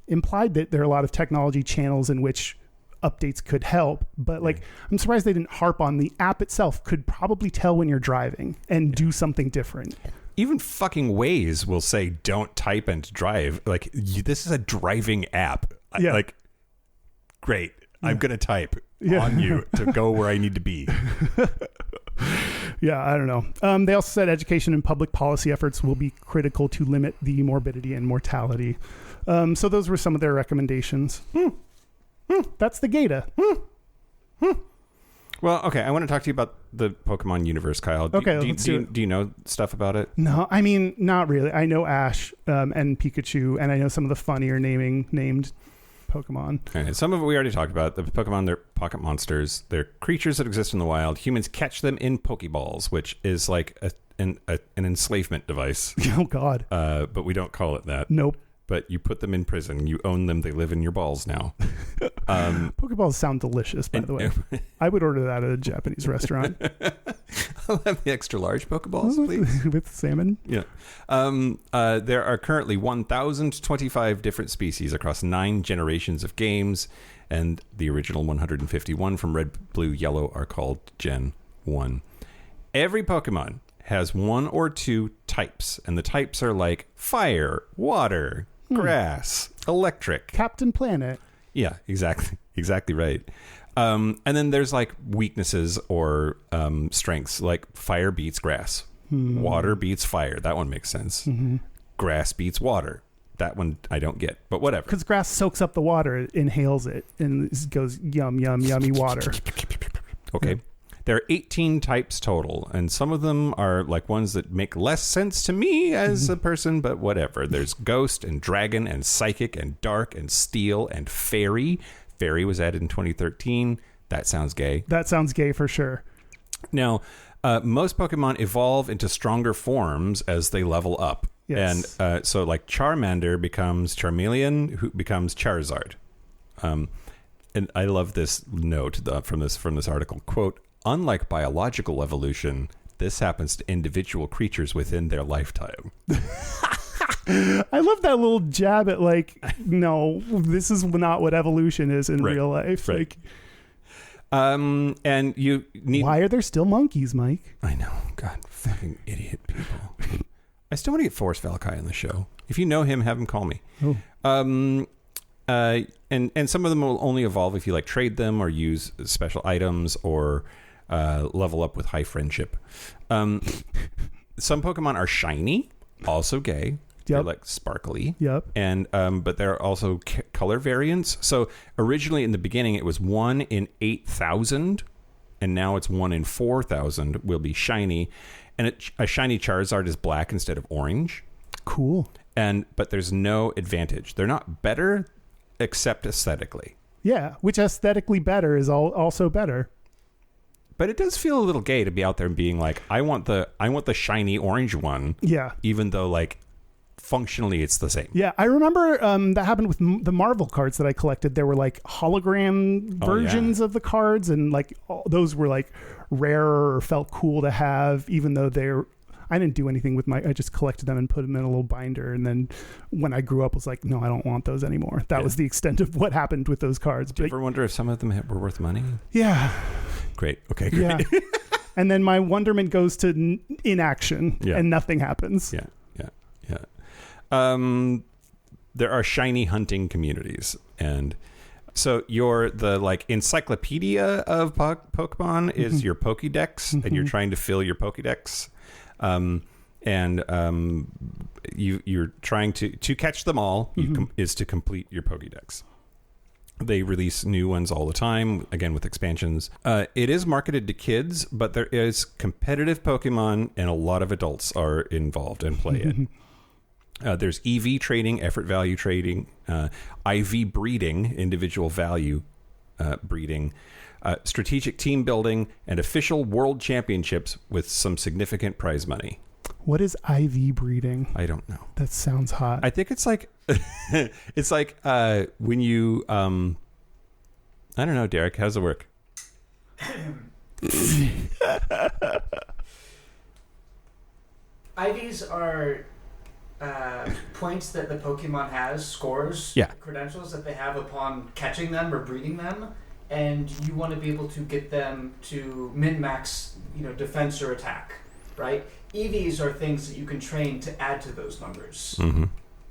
implied that there are a lot of technology channels in which updates could help, but like I'm surprised they didn't harp on the app itself. Could probably tell when you're driving and do something different. Even fucking Waze will say don't type and drive. Like this is a driving app. Like great, I'm gonna type on you to go where I need to be. Yeah, I don't know. They also said education and public policy efforts will be critical to limit the morbidity and mortality. So those were some of their recommendations. That's the Gata. Well, okay, I want to talk to you about the Pokemon universe, Kyle. Do you know stuff about it? No, I mean, not really. I know Ash and Pikachu, and I know some of the funnier named Pokemon. Okay, some of it we already talked about. The Pokemon, they're pocket monsters. They're creatures that exist in the wild. Humans catch them in Pokeballs, which is like an enslavement device. Oh, God. But we don't call it that. Nope. But you put them in prison. You own them. They live in your balls now. Pokeballs sound delicious, by the way. I would order that at a Japanese restaurant. I'll have the extra large Pokeballs, please. With salmon. Yeah. There are currently 1,025 different species across 9 generations of games, and the original 151 from Red, Blue, Yellow are called Gen 1. Every Pokemon has 1 or 2 types, and the types are like fire, water, grass, electric. Captain Planet. Yeah, exactly right. And then there's like weaknesses or strengths, like fire beats grass, water beats fire. That one makes sense. Grass beats water. That one I don't get, but whatever. Because grass soaks up the water, it inhales it, and it goes yum, yum, yummy water. Okay. There are 18 types total, and some of them are like ones that make less sense to me as a person, but whatever. There's Ghost and Dragon and Psychic and Dark and Steel and Fairy. Fairy was added in 2013. That sounds gay. That sounds gay for sure. Now, most Pokemon evolve into stronger forms as they level up. Yes. And so like Charmander becomes Charmeleon, who becomes Charizard. And I love this note from this article. Quote, unlike biological evolution, this happens to individual creatures within their lifetime. I love that little jab at like, no, this is not what evolution is in real life. Right. Like, and you need... Why are there still monkeys, Mike? I know. God, fucking idiot people. I still want to get Forrest Valakai on the show. If you know him, have him call me. Oh. And some of them will only evolve if you like trade them or use special items or level up with high friendship. Some Pokemon are shiny, also gay. Yep. They're like sparkly. Yep. And but there are also color variants. So originally in the beginning it was 1 in 8,000, and now it's 1 in 4,000 will be shiny. And a shiny Charizard is black instead of orange. Cool. But there's no advantage. They're not better except aesthetically. Yeah, which aesthetically better is also better. But it does feel a little gay to be out there and being like, I want the shiny orange one. Yeah. Even though like functionally it's the same. Yeah, I remember that happened with the Marvel cards that I collected. There were like hologram versions of the cards, and like those were like rarer or felt cool to have, even though I didn't do anything with I just collected them and put them in a little binder. And then when I grew up, I was like, no, I don't want those anymore. That was the extent of what happened with those cards. Do you ever wonder if some of them were worth money? Yeah. Great. Okay, great. Yeah. And then my wonderment goes to inaction and nothing happens. Yeah. There are shiny hunting communities, and so the like encyclopedia of Pokemon is your Pokédex, and you're trying to fill your Pokédex, you're trying to catch them all. Is to complete your Pokédex. They release new ones all the time, again with expansions. It is marketed to kids, but there is competitive Pokemon, and a lot of adults are involved and play it. There's EV trading, effort value trading, IV breeding, individual value breeding, strategic team building, and official world championships with some significant prize money. What is IV breeding? I don't know. That sounds hot. I think it's like it's like when you I don't know, Derek, how's it work? IVs are points that the Pokemon has, scores, Yeah. credentials that they have upon catching them or breeding them, and you want to be able to get them to min-max, defense or attack, right? EVs are things that you can train to add to those numbers. Mm-hmm.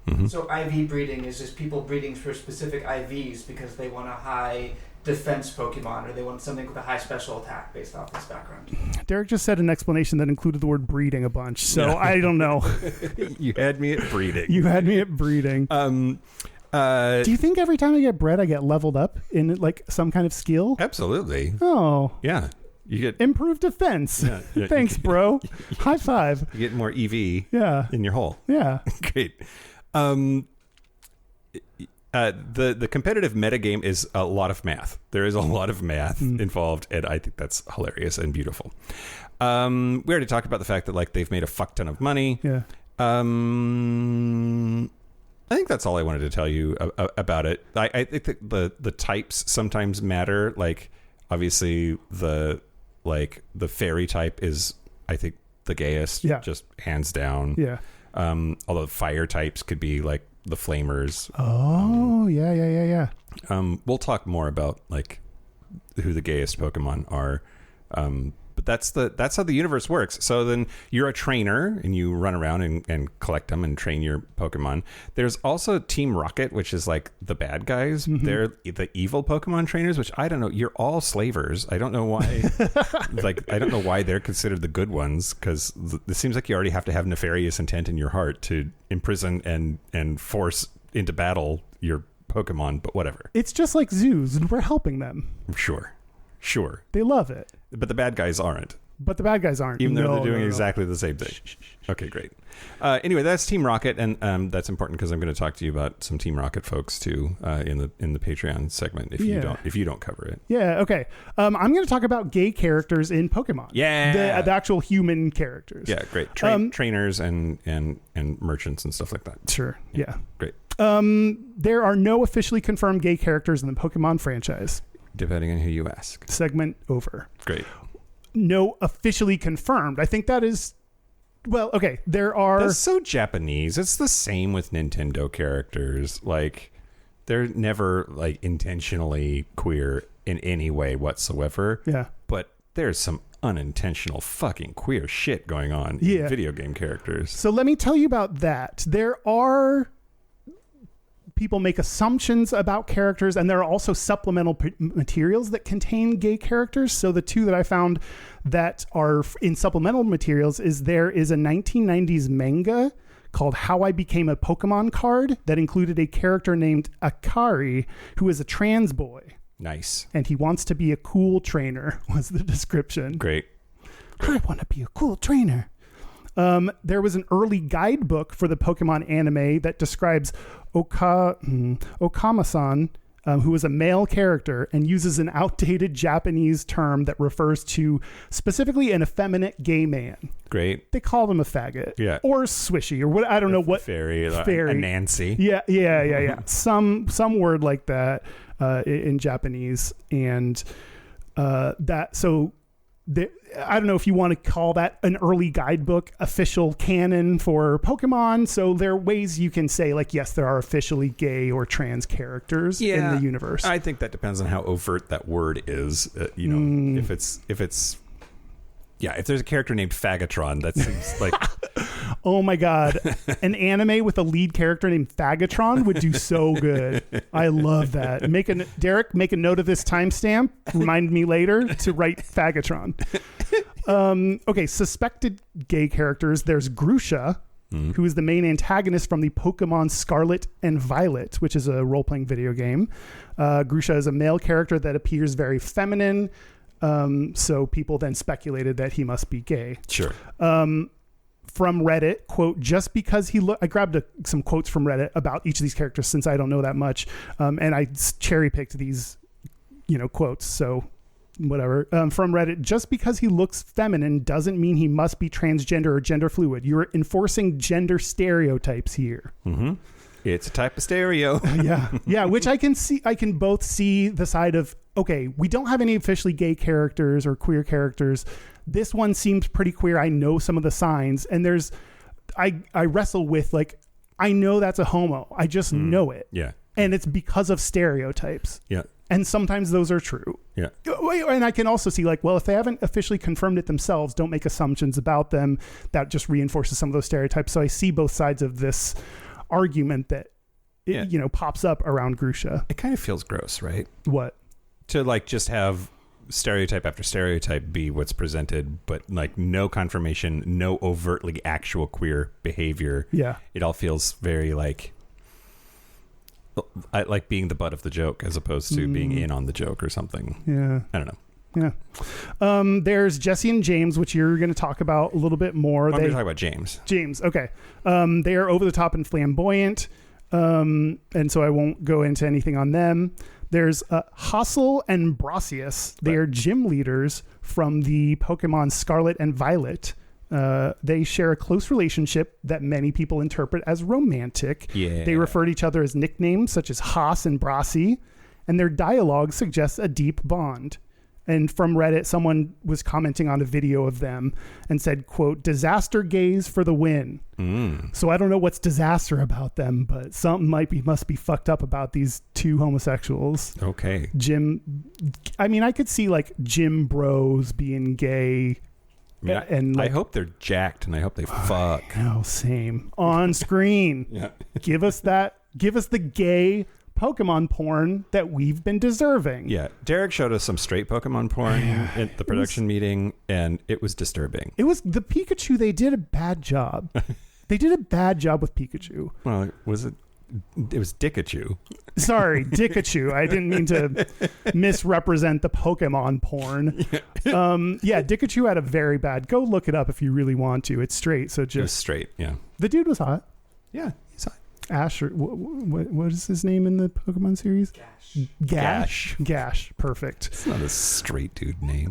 Mm-hmm. So IV breeding is just people breeding for specific IVs because they want a high defense Pokemon or they want something with a high special attack based off this background. Derek just said an explanation that included the word breeding a bunch, so Yeah. I don't know. You had me at breeding. You had me at breeding. Do you think every time I get bred, I get leveled up in like some kind of skill? Absolutely. Oh, Yeah. You get improved defense. Yeah. Thanks, bro. High five. You get more EV Yeah. in your hole. Yeah. Great. The competitive metagame is a lot of math. There is a lot of math involved, and I think that's hilarious and beautiful. We already talked about the fact that like they've made a fuck ton of money. Yeah. I think that's all I wanted to tell you about it. I think that the types sometimes matter. Like obviously the fairy type is, I think, the gayest. Yeah. Just hands down. Yeah. Although fire types could be like the flamers. Oh, yeah. We'll talk more about like who the gayest Pokemon are. But that's how the universe works. So then you're a trainer and you run around and collect them and train your Pokemon. There's also Team Rocket, which is like the bad guys. Mm-hmm. They're the evil Pokemon trainers, which I don't know. You're all slavers. I don't know why. I don't know why they're considered the good ones, because it seems like you already have to have nefarious intent in your heart to imprison and force into battle your Pokemon, but whatever. It's just like zoos, and we're helping them. Sure. They love it. But the bad guys aren't. But the bad guys aren't. Even though they're doing exactly the same thing. Okay, great. Anyway, that's Team Rocket, and that's important because I'm going to talk to you about some Team Rocket folks too in the Patreon segment if you don't cover it. Yeah. Okay. I'm going to talk about gay characters in Pokemon. Yeah. The actual human characters. Yeah. Great. Trainers and merchants and stuff like that. Sure. Yeah. Great. There are no officially confirmed gay characters in the Pokemon franchise. Depending on who you ask. Segment over. Great. No officially confirmed. I think that is, well, okay, there are... That's so Japanese. It's the same with Nintendo characters. Like, they're never, like, intentionally queer in any way whatsoever. Yeah. But there's some unintentional fucking queer shit going on in video game characters. So let me tell you about that. There are... People make assumptions about characters, and there are also supplemental materials that contain gay characters. So the two that I found that are in supplemental materials is there is a 1990s manga called How I Became a Pokemon card that included a character named Akari, who is a trans boy. Nice. And he wants to be a cool trainer, was the description. Great. I want to be a cool trainer. There was an early guidebook for the Pokemon anime that describes Okama-san, who is a male character and uses an outdated Japanese term that refers to specifically an effeminate gay man. Great. They called him a faggot. Yeah. Or swishy, or what, I don't know what. Fairy. A Nancy. Yeah. Some word like that in Japanese. And I don't know if you want to call that an early guidebook official canon for Pokemon. So there are ways you can say, like, yes, there are officially gay or trans characters in the universe. I think that depends on how overt that word is. If there's a character named Fagatron, that seems like... Oh my God. An anime with a lead character named Fagatron would do so good. I love that. Derek, make a note of this timestamp. Remind me later to write Fagatron. Okay, suspected gay characters. There's Grusha, who is the main antagonist from the Pokemon Scarlet and Violet, which is a role-playing video game. Grusha is a male character that appears very feminine. So people then speculated that he must be gay. Sure. from Reddit, quote, just because he I grabbed some quotes from Reddit about each of these characters since I don't know that much. And I cherry picked these, quotes. So whatever. From Reddit, just because he looks feminine doesn't mean he must be transgender or gender fluid. You're enforcing gender stereotypes here. Mm-hmm. It's a type of stereo. Yeah, which I can see. I can both see the side of, okay, we don't have any officially gay characters or queer characters. This one seems pretty queer. I know some of the signs, and I wrestle with, like, I know that's a homo. I just know it. Yeah. And it's because of stereotypes. Yeah. And sometimes those are true. Yeah. And I can also see, like, well, if they haven't officially confirmed it themselves, don't make assumptions about them. That just reinforces some of those stereotypes. So I see both sides of this argument that pops up around Grusha. It kind of feels gross, right? What? To, like, just have stereotype after stereotype be what's presented, but, like, no confirmation, no overtly actual queer behavior. Yeah. It all feels very like being the butt of the joke as opposed to being in on the joke or something. Yeah. I don't know. Yeah. There's Jesse and James, which you're going to talk about a little bit more. I'm going to talk about James. James, okay. They are over the top and flamboyant, and so I won't go into anything on them. There's Hassel and Brasius. They are gym leaders from the Pokemon Scarlet and Violet. They share a close relationship that many people interpret as romantic. Yeah. They refer to each other as nicknames such as Haas and Brasi, and their dialogue suggests a deep bond. And from Reddit, someone was commenting on a video of them and said, quote, disaster gays for the win. So I don't know what's disaster about them, but something must be fucked up about these two homosexuals. Okay. I could see, like, gym bros being gay. I hope they're jacked and I hope they fuck. Oh, same. On screen. Yeah. Give us the gay Pokemon porn that we've been deserving. Yeah. Derek showed us some straight Pokemon porn at the production meeting, and it was disturbing. It was the Pikachu. They did a bad job. They did a bad job with Pikachu. Well, it was Dickachu. Sorry, Dickachu. I didn't mean to misrepresent the Pokemon porn. Yeah, Dickachu had a very bad. Go look it up if you really want to. It's straight. So It was straight, yeah. The dude was hot. Yeah, he's hot. Ash, or what is his name in the Pokemon series? Gash. Perfect. It's not a straight dude name.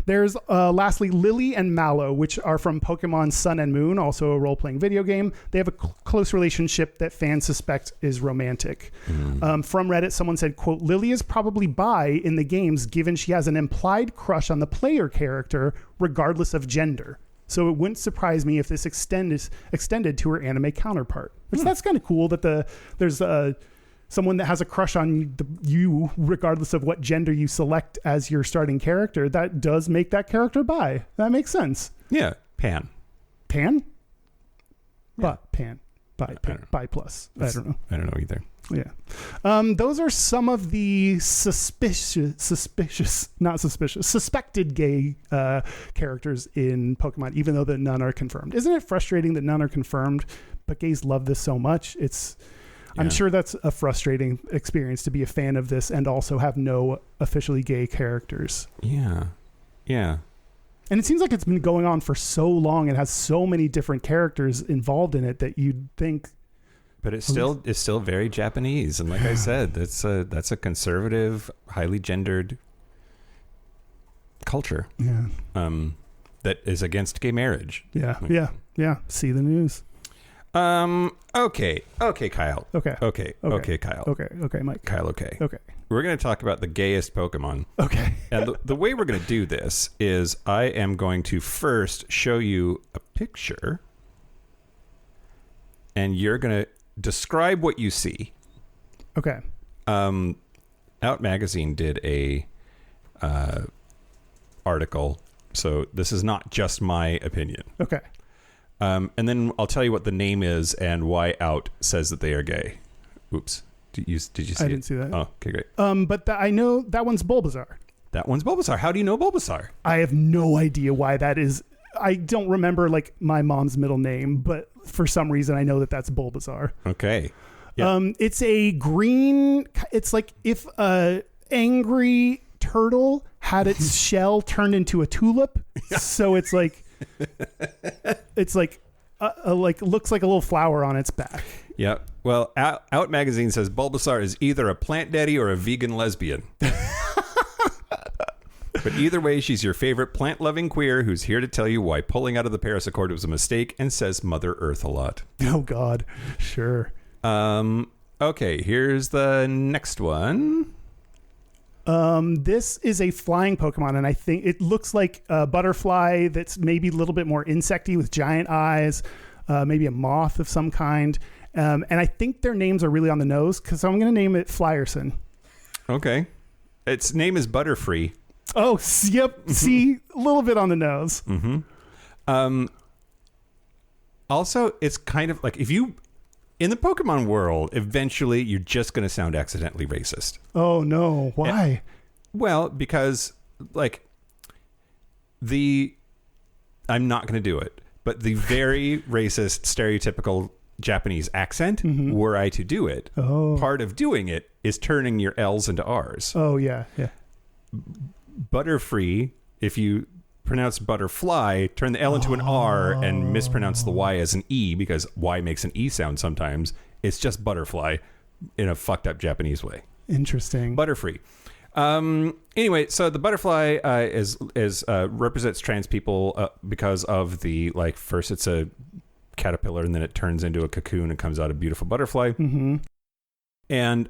There's lastly Lily and Mallow, which are from Pokemon Sun and Moon, also a role-playing video game. They have a close relationship that fans suspect is romantic. From Reddit, someone said, quote, Lily is probably bi in the games given she has an implied crush on the player character regardless of gender. So it wouldn't surprise me if this extended to her anime counterpart. Which that's kind of cool that there's someone that has a crush on you regardless of what gender you select as your starting character. That does make that character bi. That makes sense. Yeah, Pan. Pan? Yeah. Pan. Bi plus. I don't know. I don't know either. Yeah. Those are some of the suspected gay characters in Pokemon, even though none are confirmed. Isn't it frustrating that none are confirmed, but gays love this so much? I'm sure that's a frustrating experience to be a fan of this and also have no officially gay characters. Yeah. Yeah. And it seems like it's been going on for so long and has so many different characters involved in it that you'd think. But it's still very Japanese, and like I said, that's a conservative, highly gendered culture. Yeah. That is against gay marriage. Yeah. Yeah. See the news. Okay, Kyle. Okay, Kyle. Okay, Mike. Kyle, okay. Okay. We're going to talk about the gayest Pokemon. Okay. And the way we're going to do this is I am going to first show you a picture, and you're going to describe what you see. Okay. Out Magazine did a article, so this is not just my opinion. Okay. And then I'll tell you what the name is and why Out says that they are gay. Oops. Did you see it? I didn't see that. Oh, okay, great. But I know that one's Bulbasaur. That one's Bulbasaur. How do you know Bulbasaur? I have no idea why that is. I don't remember, like, my mom's middle name, but for some reason I know that that's Bulbasaur. Okay. Yeah. It's a green. It's like if a angry turtle had its shell turned into a tulip. So it's like It's like looks like a little flower on its back. Yeah. Well, Out Magazine says Bulbasaur is either a plant daddy or a vegan lesbian. But either way, she's your favorite plant-loving queer who's here to tell you why pulling out of the Paris Accord was a mistake and says Mother Earth a lot. Oh, God. Sure. Okay, here's the next one. This is a flying Pokemon, and I think it looks like a butterfly that's maybe a little bit more insecty with giant eyes, maybe a moth of some kind. And I think their names are really on the nose, because I'm going to name it Flyerson. Okay. Its name is Butterfree. Oh, yep. See, a little bit on the nose. Mm-hmm. Also, it's kind of like if you, in the Pokemon world, eventually you're just going to sound accidentally racist. Oh, no. Why? Well, because like I'm not going to do it, but the very racist, stereotypical Japanese accent, were I to do it, part of doing it is turning your L's into R's. Oh, yeah. Yeah. Butterfree, if you pronounce butterfly, turn the L into an R and mispronounce the Y as an E, because Y makes an E sound sometimes. It's just butterfly in a fucked up Japanese way. Interesting. Butterfree. Anyway, so the butterfly is represents trans people because of the, like, first it's a caterpillar and then it turns into a cocoon and comes out a beautiful butterfly. Mm-hmm. And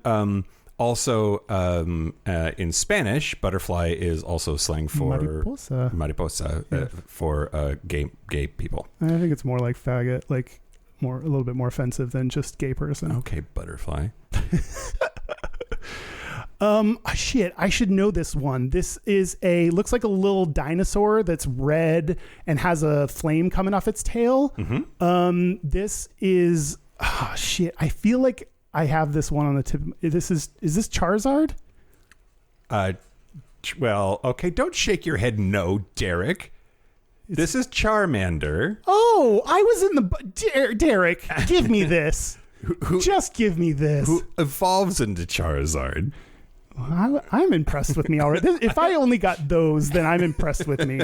also, in Spanish, butterfly is also slang for mariposa for gay people. I think it's more like faggot, like a little bit more offensive than just gay person. Okay, butterfly. Shit, I should know this one. This is looks like a little dinosaur that's red and has a flame coming off its tail. Mm-hmm. This is, shit, I feel like I have this one on the tip. Is this Charizard? Well, okay, don't shake your head no, Derek. This is Charmander. Oh, I was in the... Derek, give me this. Just give me this. Who evolves into Charizard. I'm impressed with me already. If I only got those, then I'm impressed with me.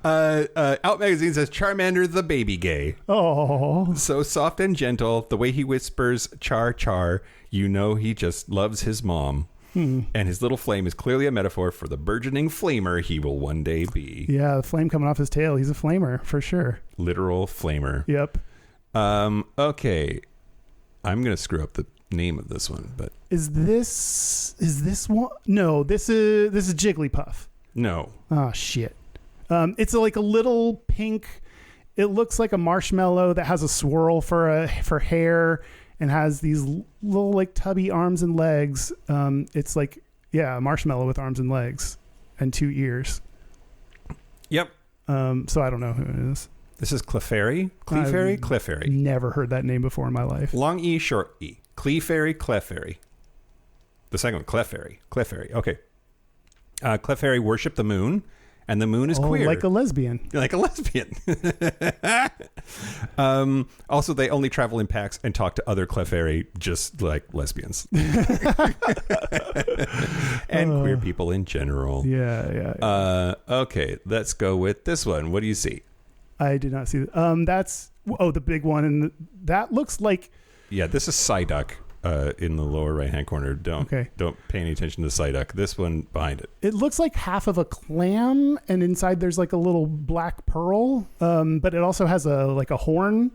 Out Magazine says Charmander the baby gay. Oh. So soft and gentle, the way he whispers char char, you know he just loves his mom. And his little flame is clearly a metaphor for the burgeoning flamer he will one day be. Yeah, the flame coming off his tail. He's a flamer, for sure. Literal flamer. Yep. Okay. I'm going to screw up the name of this one, but is this one? No, this is Jigglypuff. No. Oh shit. It's like a little pink. It looks like a marshmallow that has a swirl for hair and has these little like tubby arms and legs. It's like, yeah, a marshmallow with arms and legs and 2 ears. Yep. So I don't know who it is. This is Clefairy. Clefairy. Never heard that name before in my life. Long E, short E. Clefairy, Clefairy. The second one, Clefairy. Okay. Clefairy worship the moon, and the moon is queer. Like a lesbian. Like a lesbian. Also, they only travel in packs and talk to other Clefairy just like lesbians. And queer people in general. Yeah. Okay, let's go with this one. What do you see? I did not see that. That's the big one, and that looks like. Yeah, this is Psyduck in the lower right-hand corner. Don't pay any attention to Psyduck. This one behind it. It looks like half of a clam, and inside there's like a little black pearl. But it also has a horn,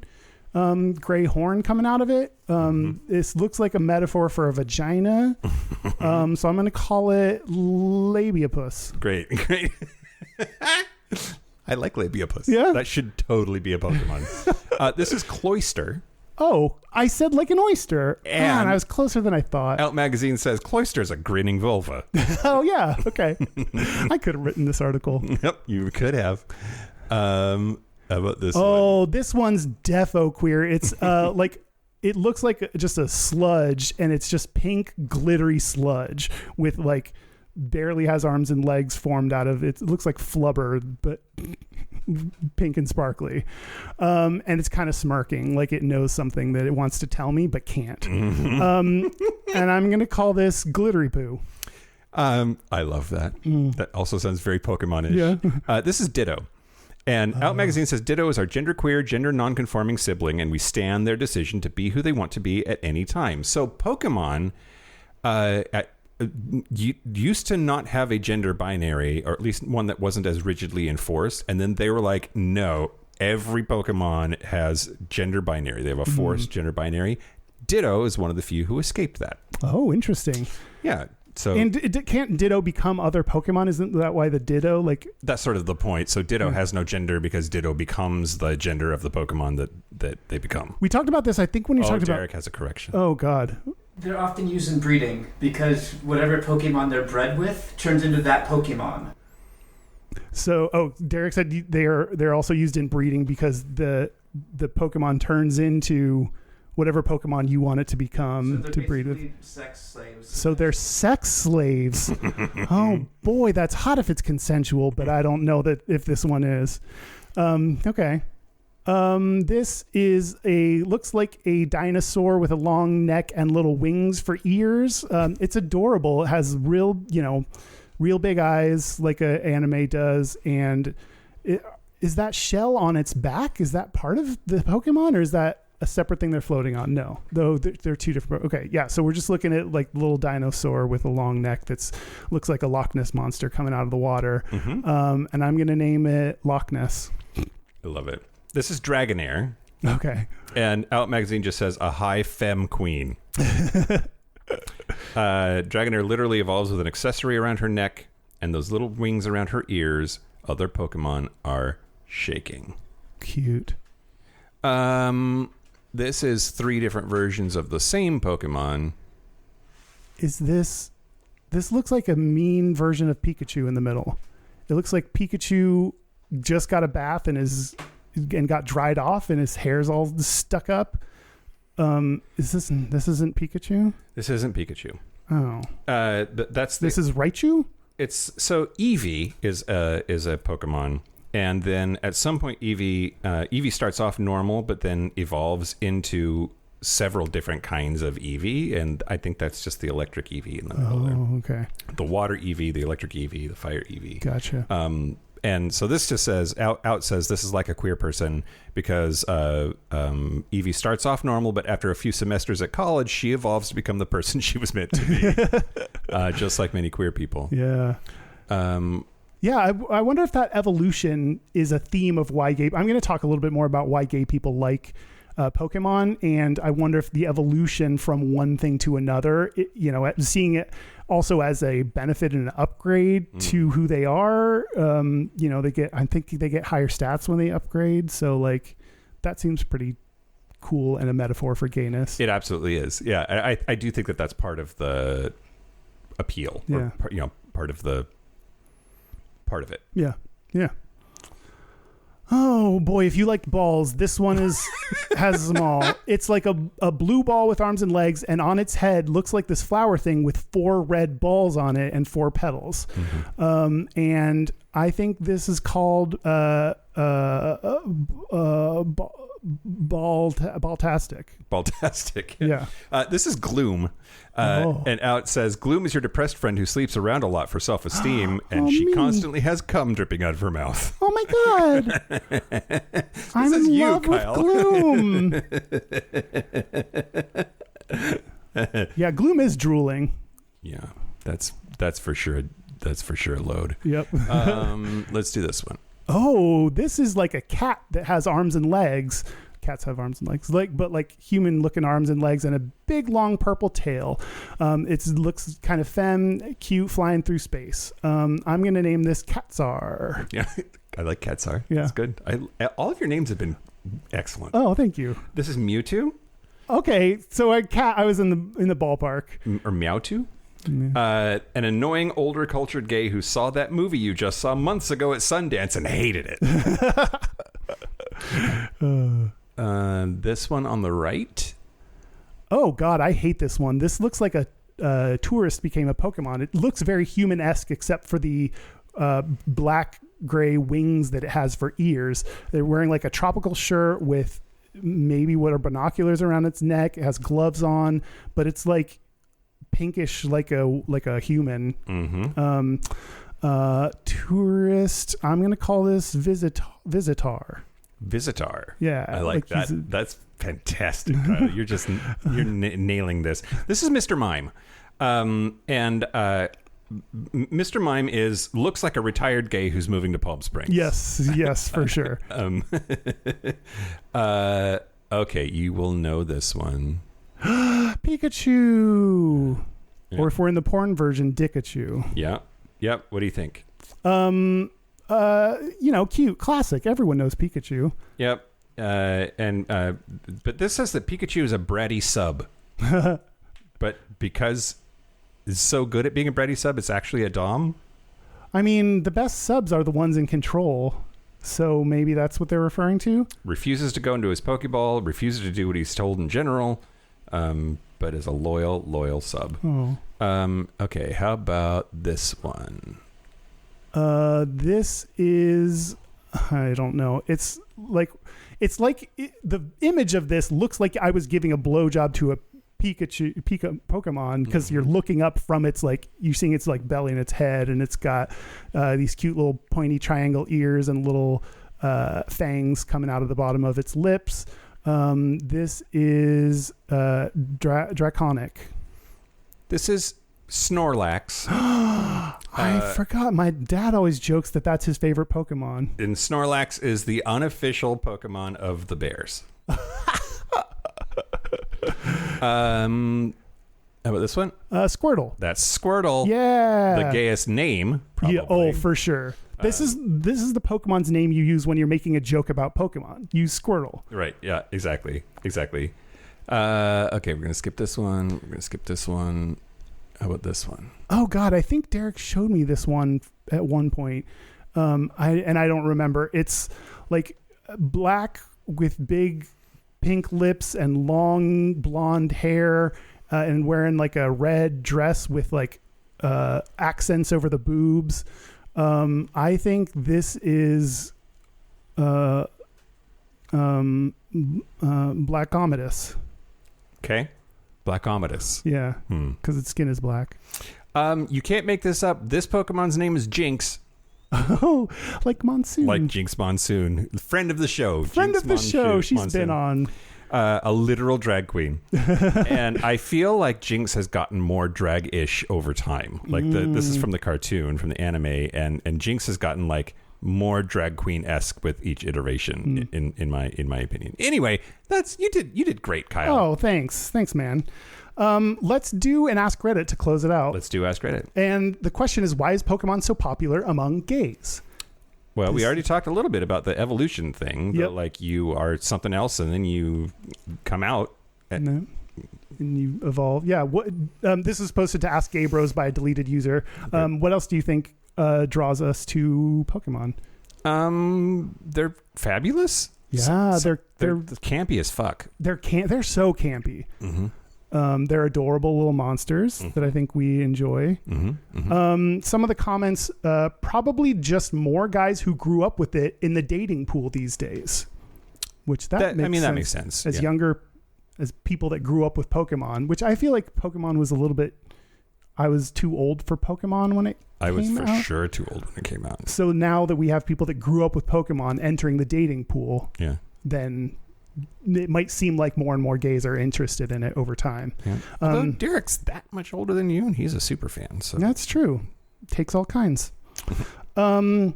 gray horn coming out of it. This looks like a metaphor for a vagina. So I'm going to call it Labiapus. Great. I like Labiapus. Yeah. That should totally be a Pokemon. This is Cloyster. Oh, I said like an oyster. And I was closer than I thought. Out Magazine says Cloyster's a grinning vulva. Oh, yeah. Okay. I could have written this article. Yep, you could have. How about this one? Oh, this one's defo queer. It's like, it looks like just a sludge, and it's just pink, glittery sludge with like barely has arms and legs formed out of it. It looks like flubber, but pink and sparkly. And it's kind of smirking, like it knows something that it wants to tell me but can't. And I'm going to call this Glittery Poo. I love that. That also sounds very Pokemon-ish. Yeah. This is Ditto. And Out Magazine says Ditto is our genderqueer, gender non-conforming sibling, and we stand their decision to be who they want to be at any time. So Pokemon used to not have a gender binary, or at least one that wasn't as rigidly enforced. And then they were like, no, every Pokemon has gender binary. They have a forced gender binary. Ditto is one of the few who escaped that. Oh, interesting. Yeah. So, and can't Ditto become other Pokemon? Isn't that why the Ditto, like... That's sort of the point. So Ditto has no gender because Ditto becomes the gender of the Pokemon that they become. We talked about this, I think, when you talked about... Derek has a correction. Oh, God. They're often used in breeding because whatever Pokemon they're bred with turns into that Pokemon. So, Derek said they're also used in breeding because the Pokemon turns into whatever Pokemon you want it to become to breed with. Sex slaves. So they're sex slaves. Oh boy, that's hot if it's consensual, but I don't know that if this one is. Okay. This is looks like a dinosaur with a long neck and little wings for ears. It's adorable. It has real big eyes like an anime does. And is that shell on its back? Is that part of the Pokemon, or is that a separate thing they're floating on? No, though they're two different. Okay, yeah. So we're just looking at like little dinosaur with a long neck looks like a Loch Ness monster coming out of the water. And I'm gonna name it Loch Ness. I love it. This is Dragonair. Okay. And Out Magazine just says a high femme queen. Dragonair literally evolves with an accessory around her neck and those little wings around her ears. Other Pokemon are shaking. Cute. This is 3 different versions of the same Pokemon. Is this looks like a mean version of Pikachu in the middle. It looks like Pikachu just got a bath and got dried off and his hair's all stuck up. This isn't Pikachu? This isn't Pikachu. Oh. This is Raichu? It's so Eevee is a Pokemon. And then at some point, Eevee starts off normal, but then evolves into several different kinds of Eevee. And I think that's just the electric Eevee in the middle there. Oh, okay. The water Eevee, the electric Eevee, the fire Eevee. Gotcha. And so this just says, Out says this is like a queer person because Eevee starts off normal, but after a few semesters at college, she evolves to become the person she was meant to be. Just like many queer people. Yeah. Yeah, I wonder if that evolution is a theme of why gay... I'm going to talk a little bit more about why gay people like Pokemon, and I wonder if the evolution from one thing to another, seeing it also as a benefit and an upgrade to who they are. I think they get higher stats when they upgrade, so like that seems pretty cool and a metaphor for gayness. It absolutely is. Yeah, I do think that that's part of the appeal. Yeah. Or, part of it. Yeah. Oh boy, if you liked balls, this one has them all. It's like a blue ball with arms and legs, and on its head looks like this flower thing with 4 red balls on it and 4 petals. And I think this is called Baltastic. Baltastic. Yeah. This is Gloom. And Out says, Gloom is your depressed friend who sleeps around a lot for self-esteem, and she constantly has cum dripping out of her mouth. Oh my God. I'm in love with Gloom. Yeah, Gloom is drooling. Yeah, that's for sure. That's for sure a load. Yep. Let's do this one. Oh, this is like a cat that has arms and legs. Cats have arms and legs, but human-looking arms and legs, and a big, long purple tail. It looks kind of femme, cute, flying through space. I'm going to name this Catsar. Yeah, I like Catsar. Yeah, it's good. All of your names have been excellent. Oh, thank you. This is Mewtwo. Okay, so I was in the ballpark. Or Meowtwo. An annoying older cultured gay who saw that movie you just saw months ago at Sundance and hated it. This one on the right. Oh God, I hate this one. This looks like a tourist became a Pokemon. It looks very human-esque except for the black gray wings that it has for ears. They're wearing like a tropical shirt with maybe what are binoculars around its neck. It has gloves on, but it's like pinkish like a human. Tourist. I'm going to call this Visitar. Visitar. Yeah. I like that. That's fantastic. You're nailing this. This is Mr. Mime. Mr. Mime looks like a retired gay who's moving to Palm Springs. Yes, for sure. Okay, you will know this one. Pikachu. Yeah. Or if we're in the porn version, Dickachu. Yeah. Yep. What do you think? Cute, classic. Everyone knows Pikachu. Yep. But this says that Pikachu is a bratty sub. But because it's so good at being a bratty sub, it's actually a dom. I mean, the best subs are the ones in control. So maybe that's what they're referring to. Refuses to go into his Pokeball, refuses to do what he's told in general, but is a loyal sub. Oh. Okay, how about this one? This is, I don't know. The image of this looks like I was giving a blowjob to a Pikachu Pokemon, because you're looking up from its, like, you're seeing its like belly and its head, and it's got these cute little pointy triangle ears and little fangs coming out of the bottom of its lips. This is Draconic. This is Snorlax. I forgot. My dad always jokes that that's his favorite Pokemon. And Snorlax is the unofficial Pokemon of the Bears. How about this one? Squirtle. That's Squirtle. Yeah. The gayest name, probably. Yeah, oh, for sure. This is the Pokemon's name you use when you're making a joke about Pokemon. Use Squirtle. Right. Yeah, exactly. Okay, we're going to skip this one. How about this one? Oh, God. I think Derek showed me this one at one point. I don't remember. It's like black with big pink lips and long blonde hair, and wearing like a red dress with like accents over the boobs. I think this is Black Ometus. Okay. Black Ometus. Yeah, because its skin is black. You can't make this up. This Pokemon's name is Jinx. Oh, like Monsoon. Like Jinx Monsoon. Friend of the show. She's been on. A literal drag queen. And I feel like Jinx has gotten more drag-ish over time. Like this is from the cartoon, from the anime, and Jinx has gotten like more drag queen-esque with each iteration in my opinion. Anyway, you did great, Kyle. Oh, thanks, man. Let's do an Ask Reddit to close it out. Let's do Ask Reddit. And the question is, why is Pokemon so popular among gays? Well, we already talked a little bit about the evolution thing. Yep. That, like, you are something else and then you come out. And you evolve. Yeah. What? This is posted to Ask Gay Bros by a deleted user. What else do you think draws us to Pokemon? They're fabulous. Yeah, they're campy as fuck. They're so campy. Mm-hmm. They're adorable little monsters that I think we enjoy. Some of the comments, probably just more guys who grew up with it in the dating pool these days, which that makes sense. As younger, as people that grew up with Pokemon, which I feel like Pokemon was a little bit, I was too old for Pokemon when it I was came for out. sure too old when it came out. So now that we have people that grew up with Pokemon entering the dating pool, then it might seem like more and more gays are interested in it over time. Yeah. Although Derek's that much older than you, and he's a super fan. So that's true. Takes all kinds. Someone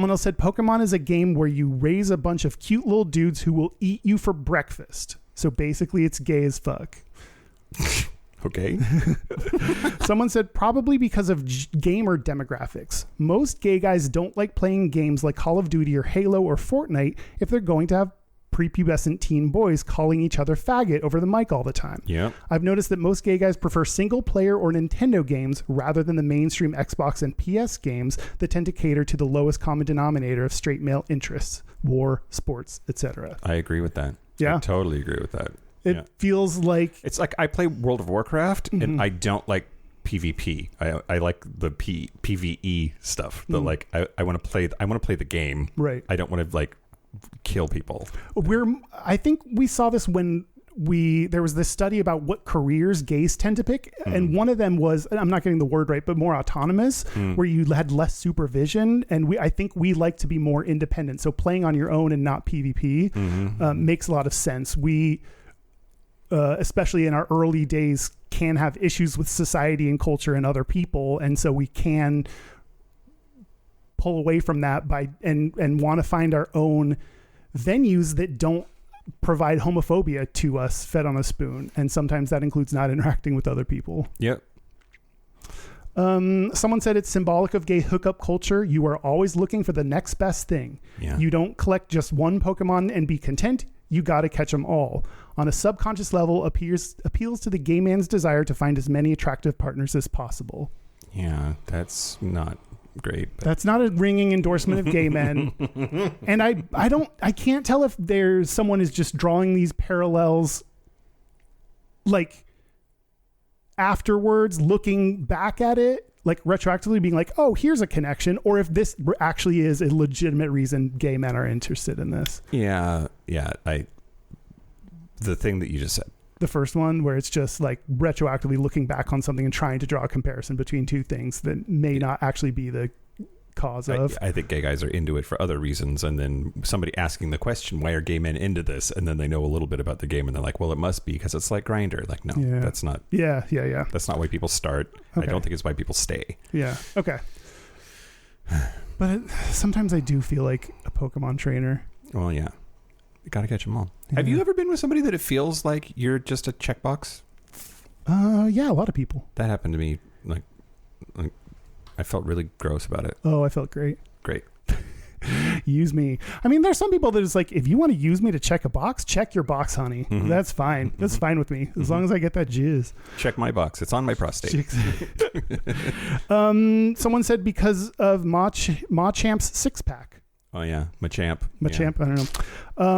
else said Pokemon is a game where you raise a bunch of cute little dudes who will eat you for breakfast. So basically, it's gay as fuck. Okay. Someone said probably because of gamer demographics. Most gay guys don't like playing games like Call of Duty or Halo or Fortnite if they're going to have prepubescent teen boys calling each other faggot over the mic all the time. Yeah. I've noticed that most gay guys prefer single player or Nintendo games rather than the mainstream Xbox and PS games that tend to cater to the lowest common denominator of straight male interests, war, sports, etc. I agree with that. Yeah. I totally agree with that. It feels like it's like I play World of Warcraft and I don't like PvP. I like the PvE stuff. But like I want to play the game. Right. I don't want to like kill people. I think we saw this when there was this study about what careers gays tend to pick, and one of them was, I'm not getting the word right, but more autonomous, where you had less supervision, and I think we like to be more independent. So playing on your own and not PvP makes a lot of sense. We, especially in our early days, can have issues with society and culture and other people, and so we can pull away from that and want to find our own venues that don't provide homophobia to us fed on a spoon, and sometimes that includes not interacting with other people. Yep. Someone said it's symbolic of gay hookup culture. You are always looking for the next best thing. Yeah. You don't collect just one Pokemon and be content. You got to catch them all. On a subconscious level, appeals to the gay man's desire to find as many attractive partners as possible. Yeah, that's not great. But. That's not a ringing endorsement of gay men. And I can't tell if someone is just drawing these parallels like afterwards, looking back at it, like retroactively being like, oh, here's a connection, or if this actually is a legitimate reason gay men are interested in this. Yeah. The thing that you just said. The first one, where it's just like retroactively looking back on something and trying to draw a comparison between two things that may not actually be the cause of. I think gay guys are into it for other reasons, and then somebody asking the question, why are gay men into this? And then they know a little bit about the game, and they're like, well, it must be because it's like Grindr. Like, no, that's not. Yeah. That's not why people start. Okay. I don't think it's why people stay. Yeah. Okay. But sometimes I do feel like a Pokemon trainer. Well, yeah. You got to catch them all. Yeah. Have you ever been with somebody that it feels like you're just a checkbox? Yeah, a lot of people. That happened to me. Like I felt really gross about it. Oh, I felt great. Great. Use me. I mean, there's some people that is like, if you want to use me to check a box, check your box, honey. Mm-hmm. That's fine. That's fine with me, as long as I get that jizz. Check my box. It's on my prostate. Someone said because of Machamp's six-pack. Oh, yeah. Machamp. Machamp, I don't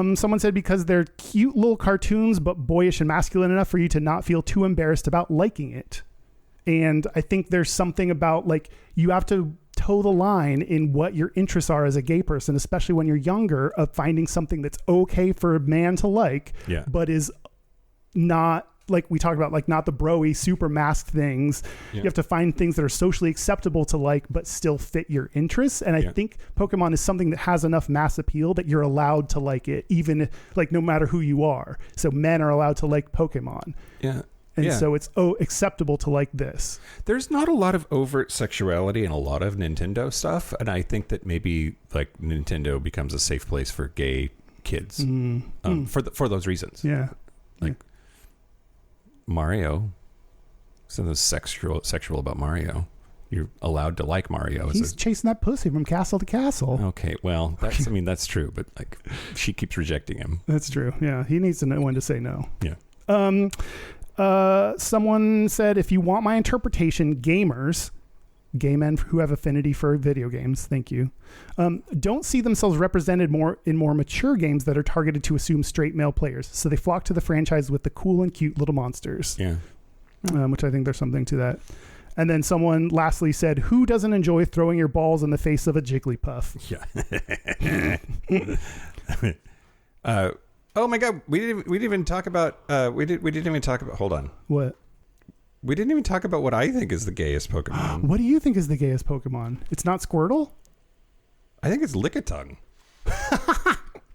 know. Someone said because they're cute little cartoons, but boyish and masculine enough for you to not feel too embarrassed about liking it. And I think there's something about, like, you have to toe the line in what your interests are as a gay person, especially when you're younger, of finding something that's okay for a man to like, but is not, like we talked about, like not the bro-y, super masked things. You have to find things that are socially acceptable to like, but still fit your interests. And I think Pokemon is something that has enough mass appeal that you're allowed to like it, even like no matter who you are. So men are allowed to like Pokemon. Yeah. And so it's acceptable to like this. There's not a lot of overt sexuality in a lot of Nintendo stuff. And I think that maybe like Nintendo becomes a safe place for gay kids for those reasons. Yeah. Like Mario. Something sexual about Mario. You're allowed to like Mario. He's chasing that pussy from castle to castle. Okay, well, that's true. But like, she keeps rejecting him. That's true. Yeah, he needs to know when to say no. Yeah. Someone said, if you want my interpretation, gamers, gay men who have affinity for video games, thank you, don't see themselves represented in more mature games that are targeted to assume straight male players. So they flock to the franchise with the cool and cute little monsters. Yeah. Which I think there's something to that. And then someone lastly said, who doesn't enjoy throwing your balls in the face of a Jigglypuff? Yeah. Oh my God, we didn't even talk about hold on. What? We didn't even talk about what I think is the gayest Pokemon. What do you think is the gayest Pokemon? It's not Squirtle? I think it's Lickitung.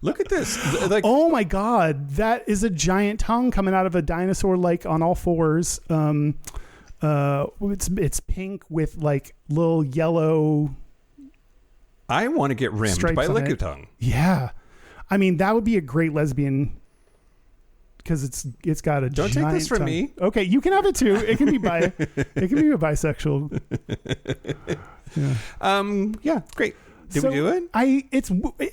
Look at this. Like, oh my God, that is a giant tongue coming out of a dinosaur, like on all fours. It's pink with like little yellow. I want to get rimmed by Lickitung. Yeah. I mean, that would be a great lesbian, because it's got a Don't giant take this from tongue. me. Okay, you can have it too. It can be it can be a bisexual. Yeah. Yeah, great. Did we do it?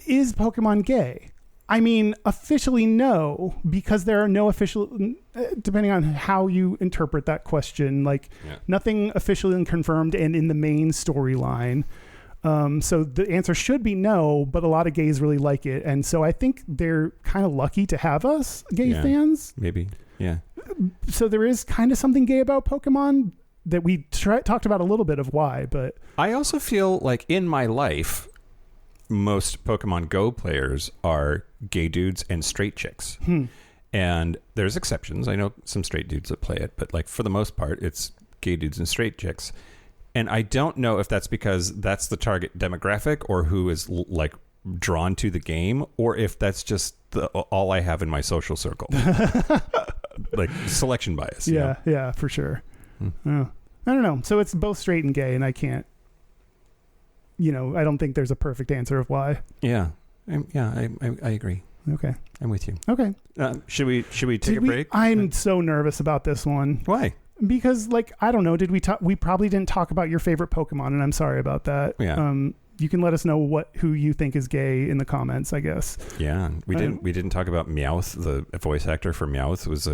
Is Pokemon gay? I mean, officially no, because there are no official, depending on how you interpret that question, like nothing officially confirmed and in the main storyline. So the answer should be no, but a lot of gays really like it. And so I think they're kind of lucky to have us gay fans. Maybe. Yeah. So there is kind of something gay about Pokemon that we talked about a little bit of why, but I also feel like in my life, most Pokemon Go players are gay dudes and straight chicks. And there's exceptions. I know some straight dudes that play it, but like for the most part, it's gay dudes and straight chicks. And I don't know if that's because that's the target demographic or who is like drawn to the game, or if that's just all I have in my social circle. Like selection bias. Yeah, yeah, for sure. Oh, I don't know. So it's both straight and gay, and I can't, I don't think there's a perfect answer of why. Yeah. I agree. Okay. I'm with you. Okay. Should we take a break? I'm so nervous about this one. Why? Because, like, I don't know. Did we talk? We probably didn't talk about your favorite Pokemon, and I'm sorry about that. Yeah. You can let us know who you think is gay in the comments, I guess. Yeah. We didn't talk about Meowth. The voice actor for Meowth was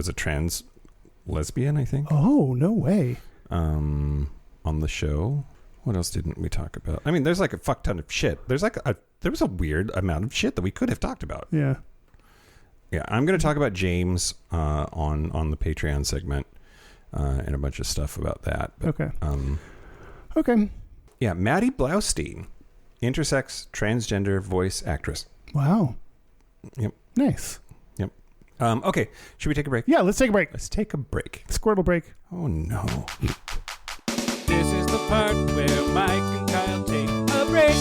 a trans lesbian, I think. Oh, no way. On the show. What else didn't we talk about? I mean, there's like a fuck ton of shit. There was a weird amount of shit that we could have talked about. Yeah. Yeah. I'm going to talk about James on the Patreon segment and a bunch of stuff about that. But, okay. Okay. Yeah. Maddie Blaustein, intersex, transgender voice actress. Wow. Yep. Nice. Yep. Okay. Should we take a break? Yeah, let's take a break. Let's take a break. Squirtle break. Oh, no. This is the part where Mike and Kyle take a break.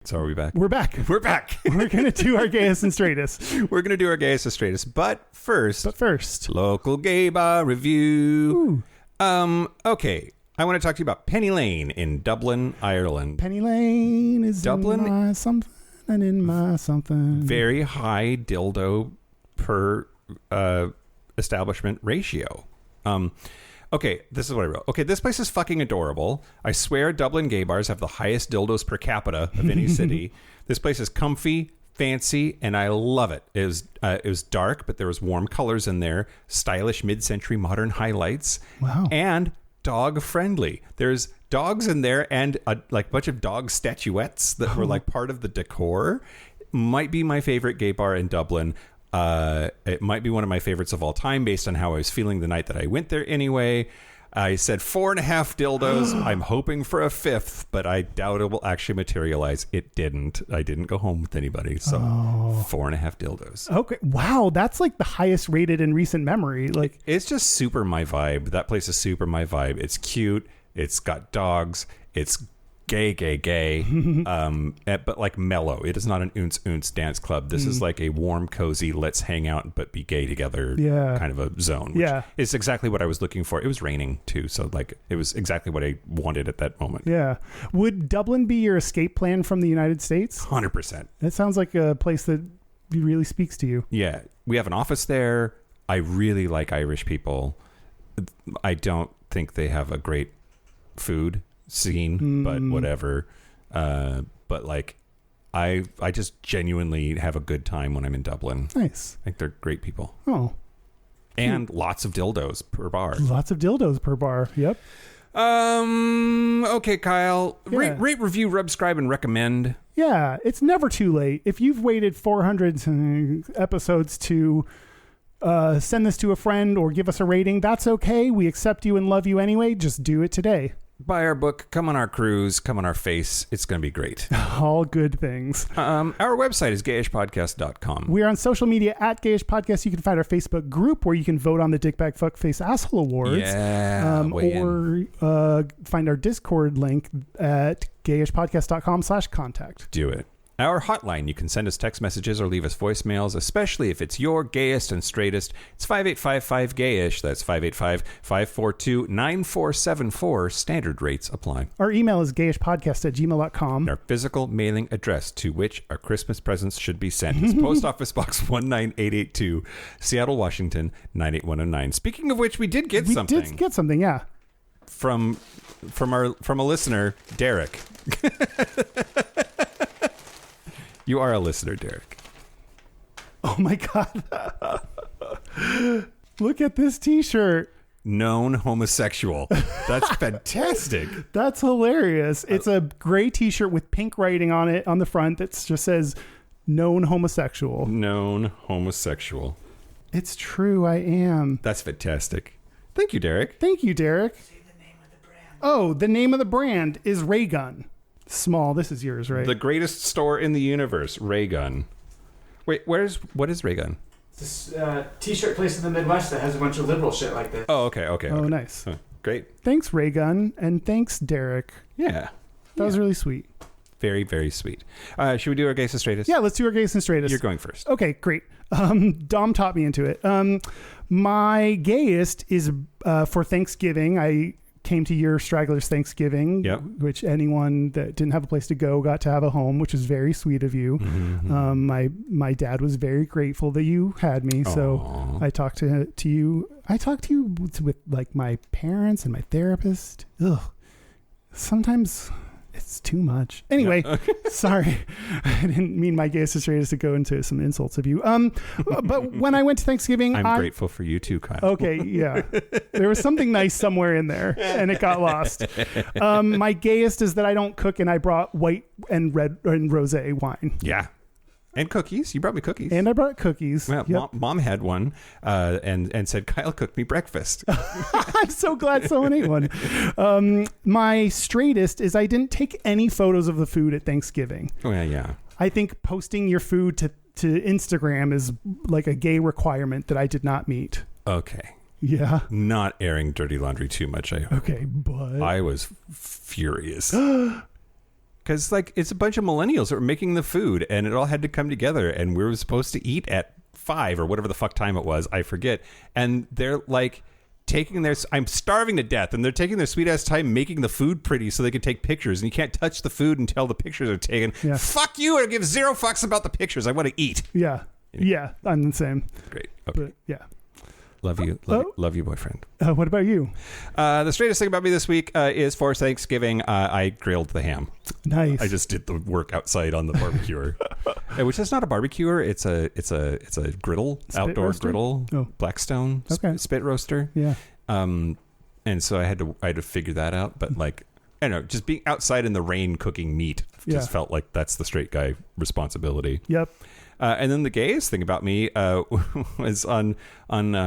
So are we back? We're back. We're back. We're going to do our gayest and straightest. We're going to do our gayest and straightest. But first, local gay bar review. Ooh. Okay. I want to talk to you about Penny Lane in Dublin, Ireland. Penny Lane is Dublin, in my something and in my something. Very high dildo per establishment ratio. Okay, this is what I wrote. Okay, this place is fucking adorable. I swear Dublin gay bars have the highest dildos per capita of any city. This place is comfy, fancy, and I love it. It was dark, but there was warm colors in there, stylish mid-century modern highlights. Wow. And dog friendly. There's dogs in there and a bunch of dog statuettes that were like part of the decor. Might be my favorite gay bar in Dublin. It might be one of my favorites of all time based on how I was feeling the night that I went there anyway. I said 4.5 dildos. I'm hoping for a 5th, but I doubt it will actually materialize. It didn't. I didn't go home with anybody. So 4.5 dildos. Okay. Wow. That's like the highest rated in recent memory. Like, it's just super my vibe. That place is super my vibe. It's cute. It's got dogs. It's gay, but like mellow. It is not an oonce dance club. This is like a warm, cozy, let's hang out but be gay together kind of a zone. Which is exactly what I was looking for. It was raining too, so like it was exactly what I wanted at that moment. Yeah. Would Dublin be your escape plan from the United States? 100%. It sounds like a place that really speaks to you. Yeah. We have an office there. I really like Irish people. I don't think they have a great food scene, but whatever. But like I just genuinely have a good time when I'm in Dublin. Nice. I think they're great people. Oh. And lots of dildos per bar. Lots of dildos per bar. Yep. Okay, Kyle. Yeah. Rate, review, subscribe, and recommend. Yeah, it's never too late. If you've waited 400 episodes to send this to a friend or give us a rating, that's okay. We accept you and love you anyway. Just do it today. Buy our book, come on our cruise, come on our face. It's going to be great. All good things. Our website is gayishpodcast.com. We're on social media at Gayish Podcast. You can find our Facebook group where you can vote on the Dickbag Fuckface Asshole Awards. Yeah. Or find our Discord link at gayishpodcast.com/contact. Do it. Our hotline, you can send us text messages or leave us voicemails, especially if it's your gayest and straightest. It's 5855-GAYISH. That's 585-542-9474. Standard rates apply. Our email is gayishpodcast@gmail.com. Our physical mailing address to which our Christmas presents should be sent is Post Office Box 19882, Seattle, Washington, 98109. Speaking of which, we did get something. We did get something, yeah. From a listener, Derek. You are a listener, Derek. Oh my God. Look at this t-shirt. Known homosexual. That's fantastic. That's hilarious. It's a gray t-shirt with pink writing on it on the front that just says known homosexual. Known homosexual. It's true, I am. That's fantastic. Thank you, Derek. Thank you, Derek. Say the name of the brand. Oh, the name of the brand is Raygun. Small. This is yours, right? The greatest store in the universe, Raygun. Wait, what is Ray Gun? This t-shirt place in the Midwest that has a bunch of liberal shit like this. Oh, okay. Oh, nice. Great. Thanks, Raygun, and thanks, Derek. Yeah. That was really sweet. Very, very sweet. Should we do our Gayest and Straightest? Yeah, let's do our Gayest and Straightest. You're going first. Okay, great. Dom taught me into it. My gayest is for Thanksgiving. I came to your Stragglers Thanksgiving, which anyone that didn't have a place to go got to have a home, which was very sweet of you. My dad was very grateful that you had me. So I talked to you. I talked to you with like my parents and my therapist. Ugh. Sometimes it's too much. Anyway, sorry. I didn't mean my Gayest and Straightest to go into some insults of you. But when I went to Thanksgiving, I'm grateful for you too, Kyle. Okay, yeah. There was something nice somewhere in there, and it got lost. My gayest is that I don't cook, and I brought white and red and rosé wine. Yeah. And cookies. You brought me cookies. And I brought cookies. Well, Mom had one and said, Kyle cooked me breakfast. I'm so glad someone ate one. My straightest is I didn't take any photos of the food at Thanksgiving. Oh, yeah. I think posting your food to Instagram is like a gay requirement that I did not meet. Okay. Yeah. Not airing dirty laundry too much, I hope. Okay, but... I was furious. Because, like, it's a bunch of millennials that were making the food, and it all had to come together, and we were supposed to eat at 5 or whatever the fuck time it was. I forget. And they're, like, taking their... I'm starving to death, and they're taking their sweet-ass time making the food pretty so they can take pictures, and you can't touch the food until the pictures are taken. Yeah. Fuck you! I give 0 fucks about the pictures. I want to eat. Yeah. Yeah, I'm the same. Great. Okay. But, yeah. Love you, boyfriend. What about you? The straightest thing about me this week is for Thanksgiving, I grilled the ham. Nice. I just did the work outside on the barbecuer, which is not a barbecuer. It's a griddle, outdoor griddle, Blackstone spit roaster. Yeah. And so I had to figure that out. But like, I don't know, just being outside in the rain cooking meat just felt like that's the straight guy responsibility. Yep. And then the gayest thing about me was on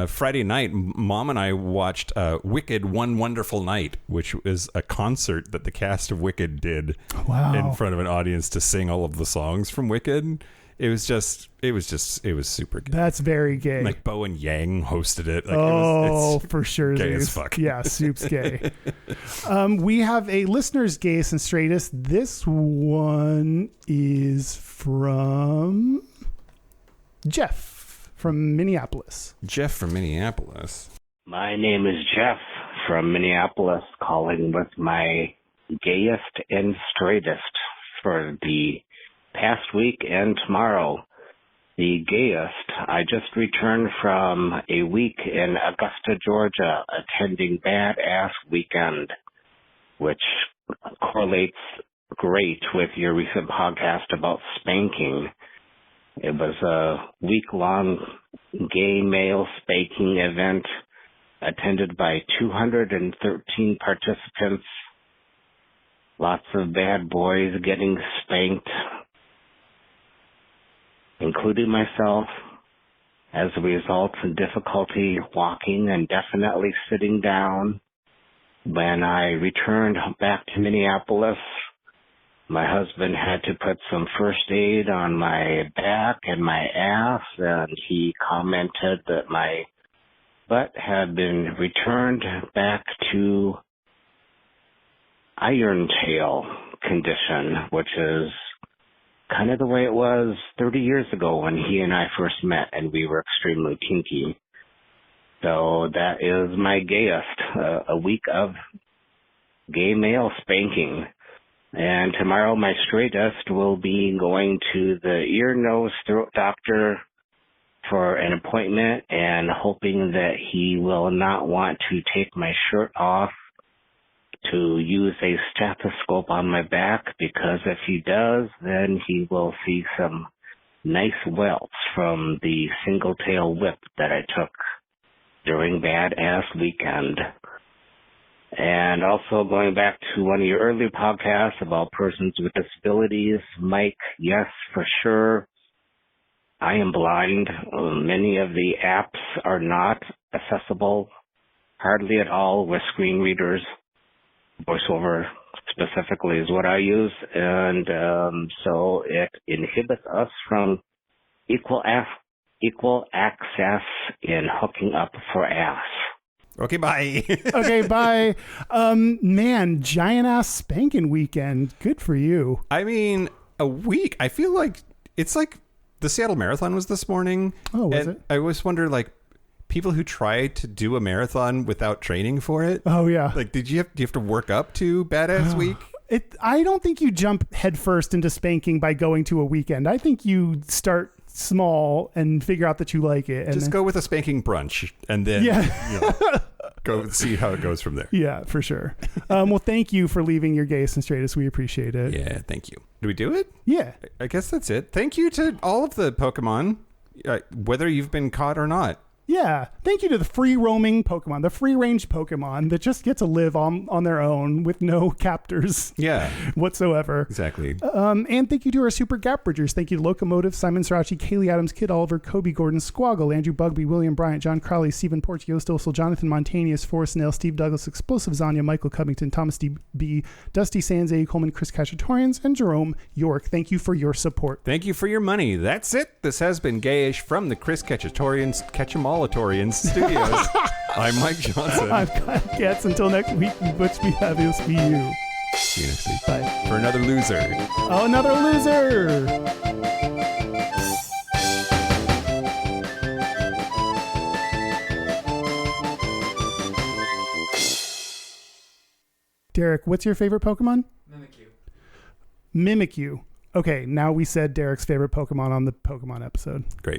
Friday night, Mom and I watched Wicked One Wonderful Night, which was a concert that the cast of Wicked did in front of an audience to sing all of the songs from Wicked. It was super good. That's very gay. Like Bo and Yang hosted it. Like, it's for sure. Gay as fuck. Yeah, soup's gay. We have a listener's Gayest and Straightest. This one is from Jeff from Minneapolis. Jeff from Minneapolis. My name is Jeff from Minneapolis, calling with my Gayest and Straightest for the past week and tomorrow. The gayest, I just returned from a week in Augusta, Georgia, attending Badass Weekend, which correlates great with your recent podcast about spanking. It was a week-long gay male spanking event attended by 213 participants. Lots of bad boys getting spanked, including myself, as a result of difficulty walking and definitely sitting down. When I returned back to Minneapolis, my husband had to put some first aid on my back and my ass, and he commented that my butt had been returned back to iron tail condition, which is kind of the way it was 30 years ago when he and I first met and we were extremely kinky. So that is my gayest, a week of gay male spanking. And tomorrow my straightest will be going to the ear, nose, throat doctor for an appointment and hoping that he will not want to take my shirt off to use a stethoscope on my back, because if he does, then he will see some nice welts from the single tail whip that I took during Badass Weekend. And also going back to one of your earlier podcasts about persons with disabilities, Mike, yes, for sure. I am blind. Many of the apps are not accessible, hardly at all, with screen readers. VoiceOver specifically is what I use, and so it inhibits us from equal access in hooking up for ass. Okay, bye. Okay, bye. Man, giant ass spanking weekend. Good for you. I mean, a week. I feel like it's like the Seattle Marathon was this morning. Oh, was it? I always wonder, like, people who try to do a marathon without training for it. Oh, yeah. Like, do you have to work up to Badass Week? I don't think you jump headfirst into spanking by going to a weekend. I think you start small and figure out that you like it. And Just go with a spanking brunch and then go see how it goes from there. Yeah, for sure. Well, thank you for leaving your Gayest and Straightest. We appreciate it. Yeah, thank you. Do we do it? Yeah. I guess that's it. Thank you to all of the Pokemon, whether you've been caught or not. Yeah. Thank you to the free roaming Pokemon, the free range Pokemon that just get to live on their own with no captors whatsoever. Exactly. And thank you to our super gap bridgers. Thank you to Locomotive, Simon Srirachi, Kaylee Adams, Kid Oliver, Kobe Gordon, Squoggle, Andrew Bugby, William Bryant, John Crowley, Stephen Porch, Yost Osel, Jonathan Montanius, Forrest Nail, Steve Douglas, Explosive Zanya, Michael Covington, Thomas D.B., Dusty Sands, A. Coleman, Chris Cachatorians, and Jerome York. Thank you for your support. Thank you for your money. That's it. This has been Gayish from the Chris Cachatorians, Catchamolatorians Studios. I'm Mike Johnson. I'm Kyle Katz. Until next week, which be fabulous be you. See you next week. Bye. For another loser. Oh, another loser. Derek, what's your favorite Pokemon? Mimikyu. Okay, now we said Derek's favorite Pokemon on the Pokemon episode. Great.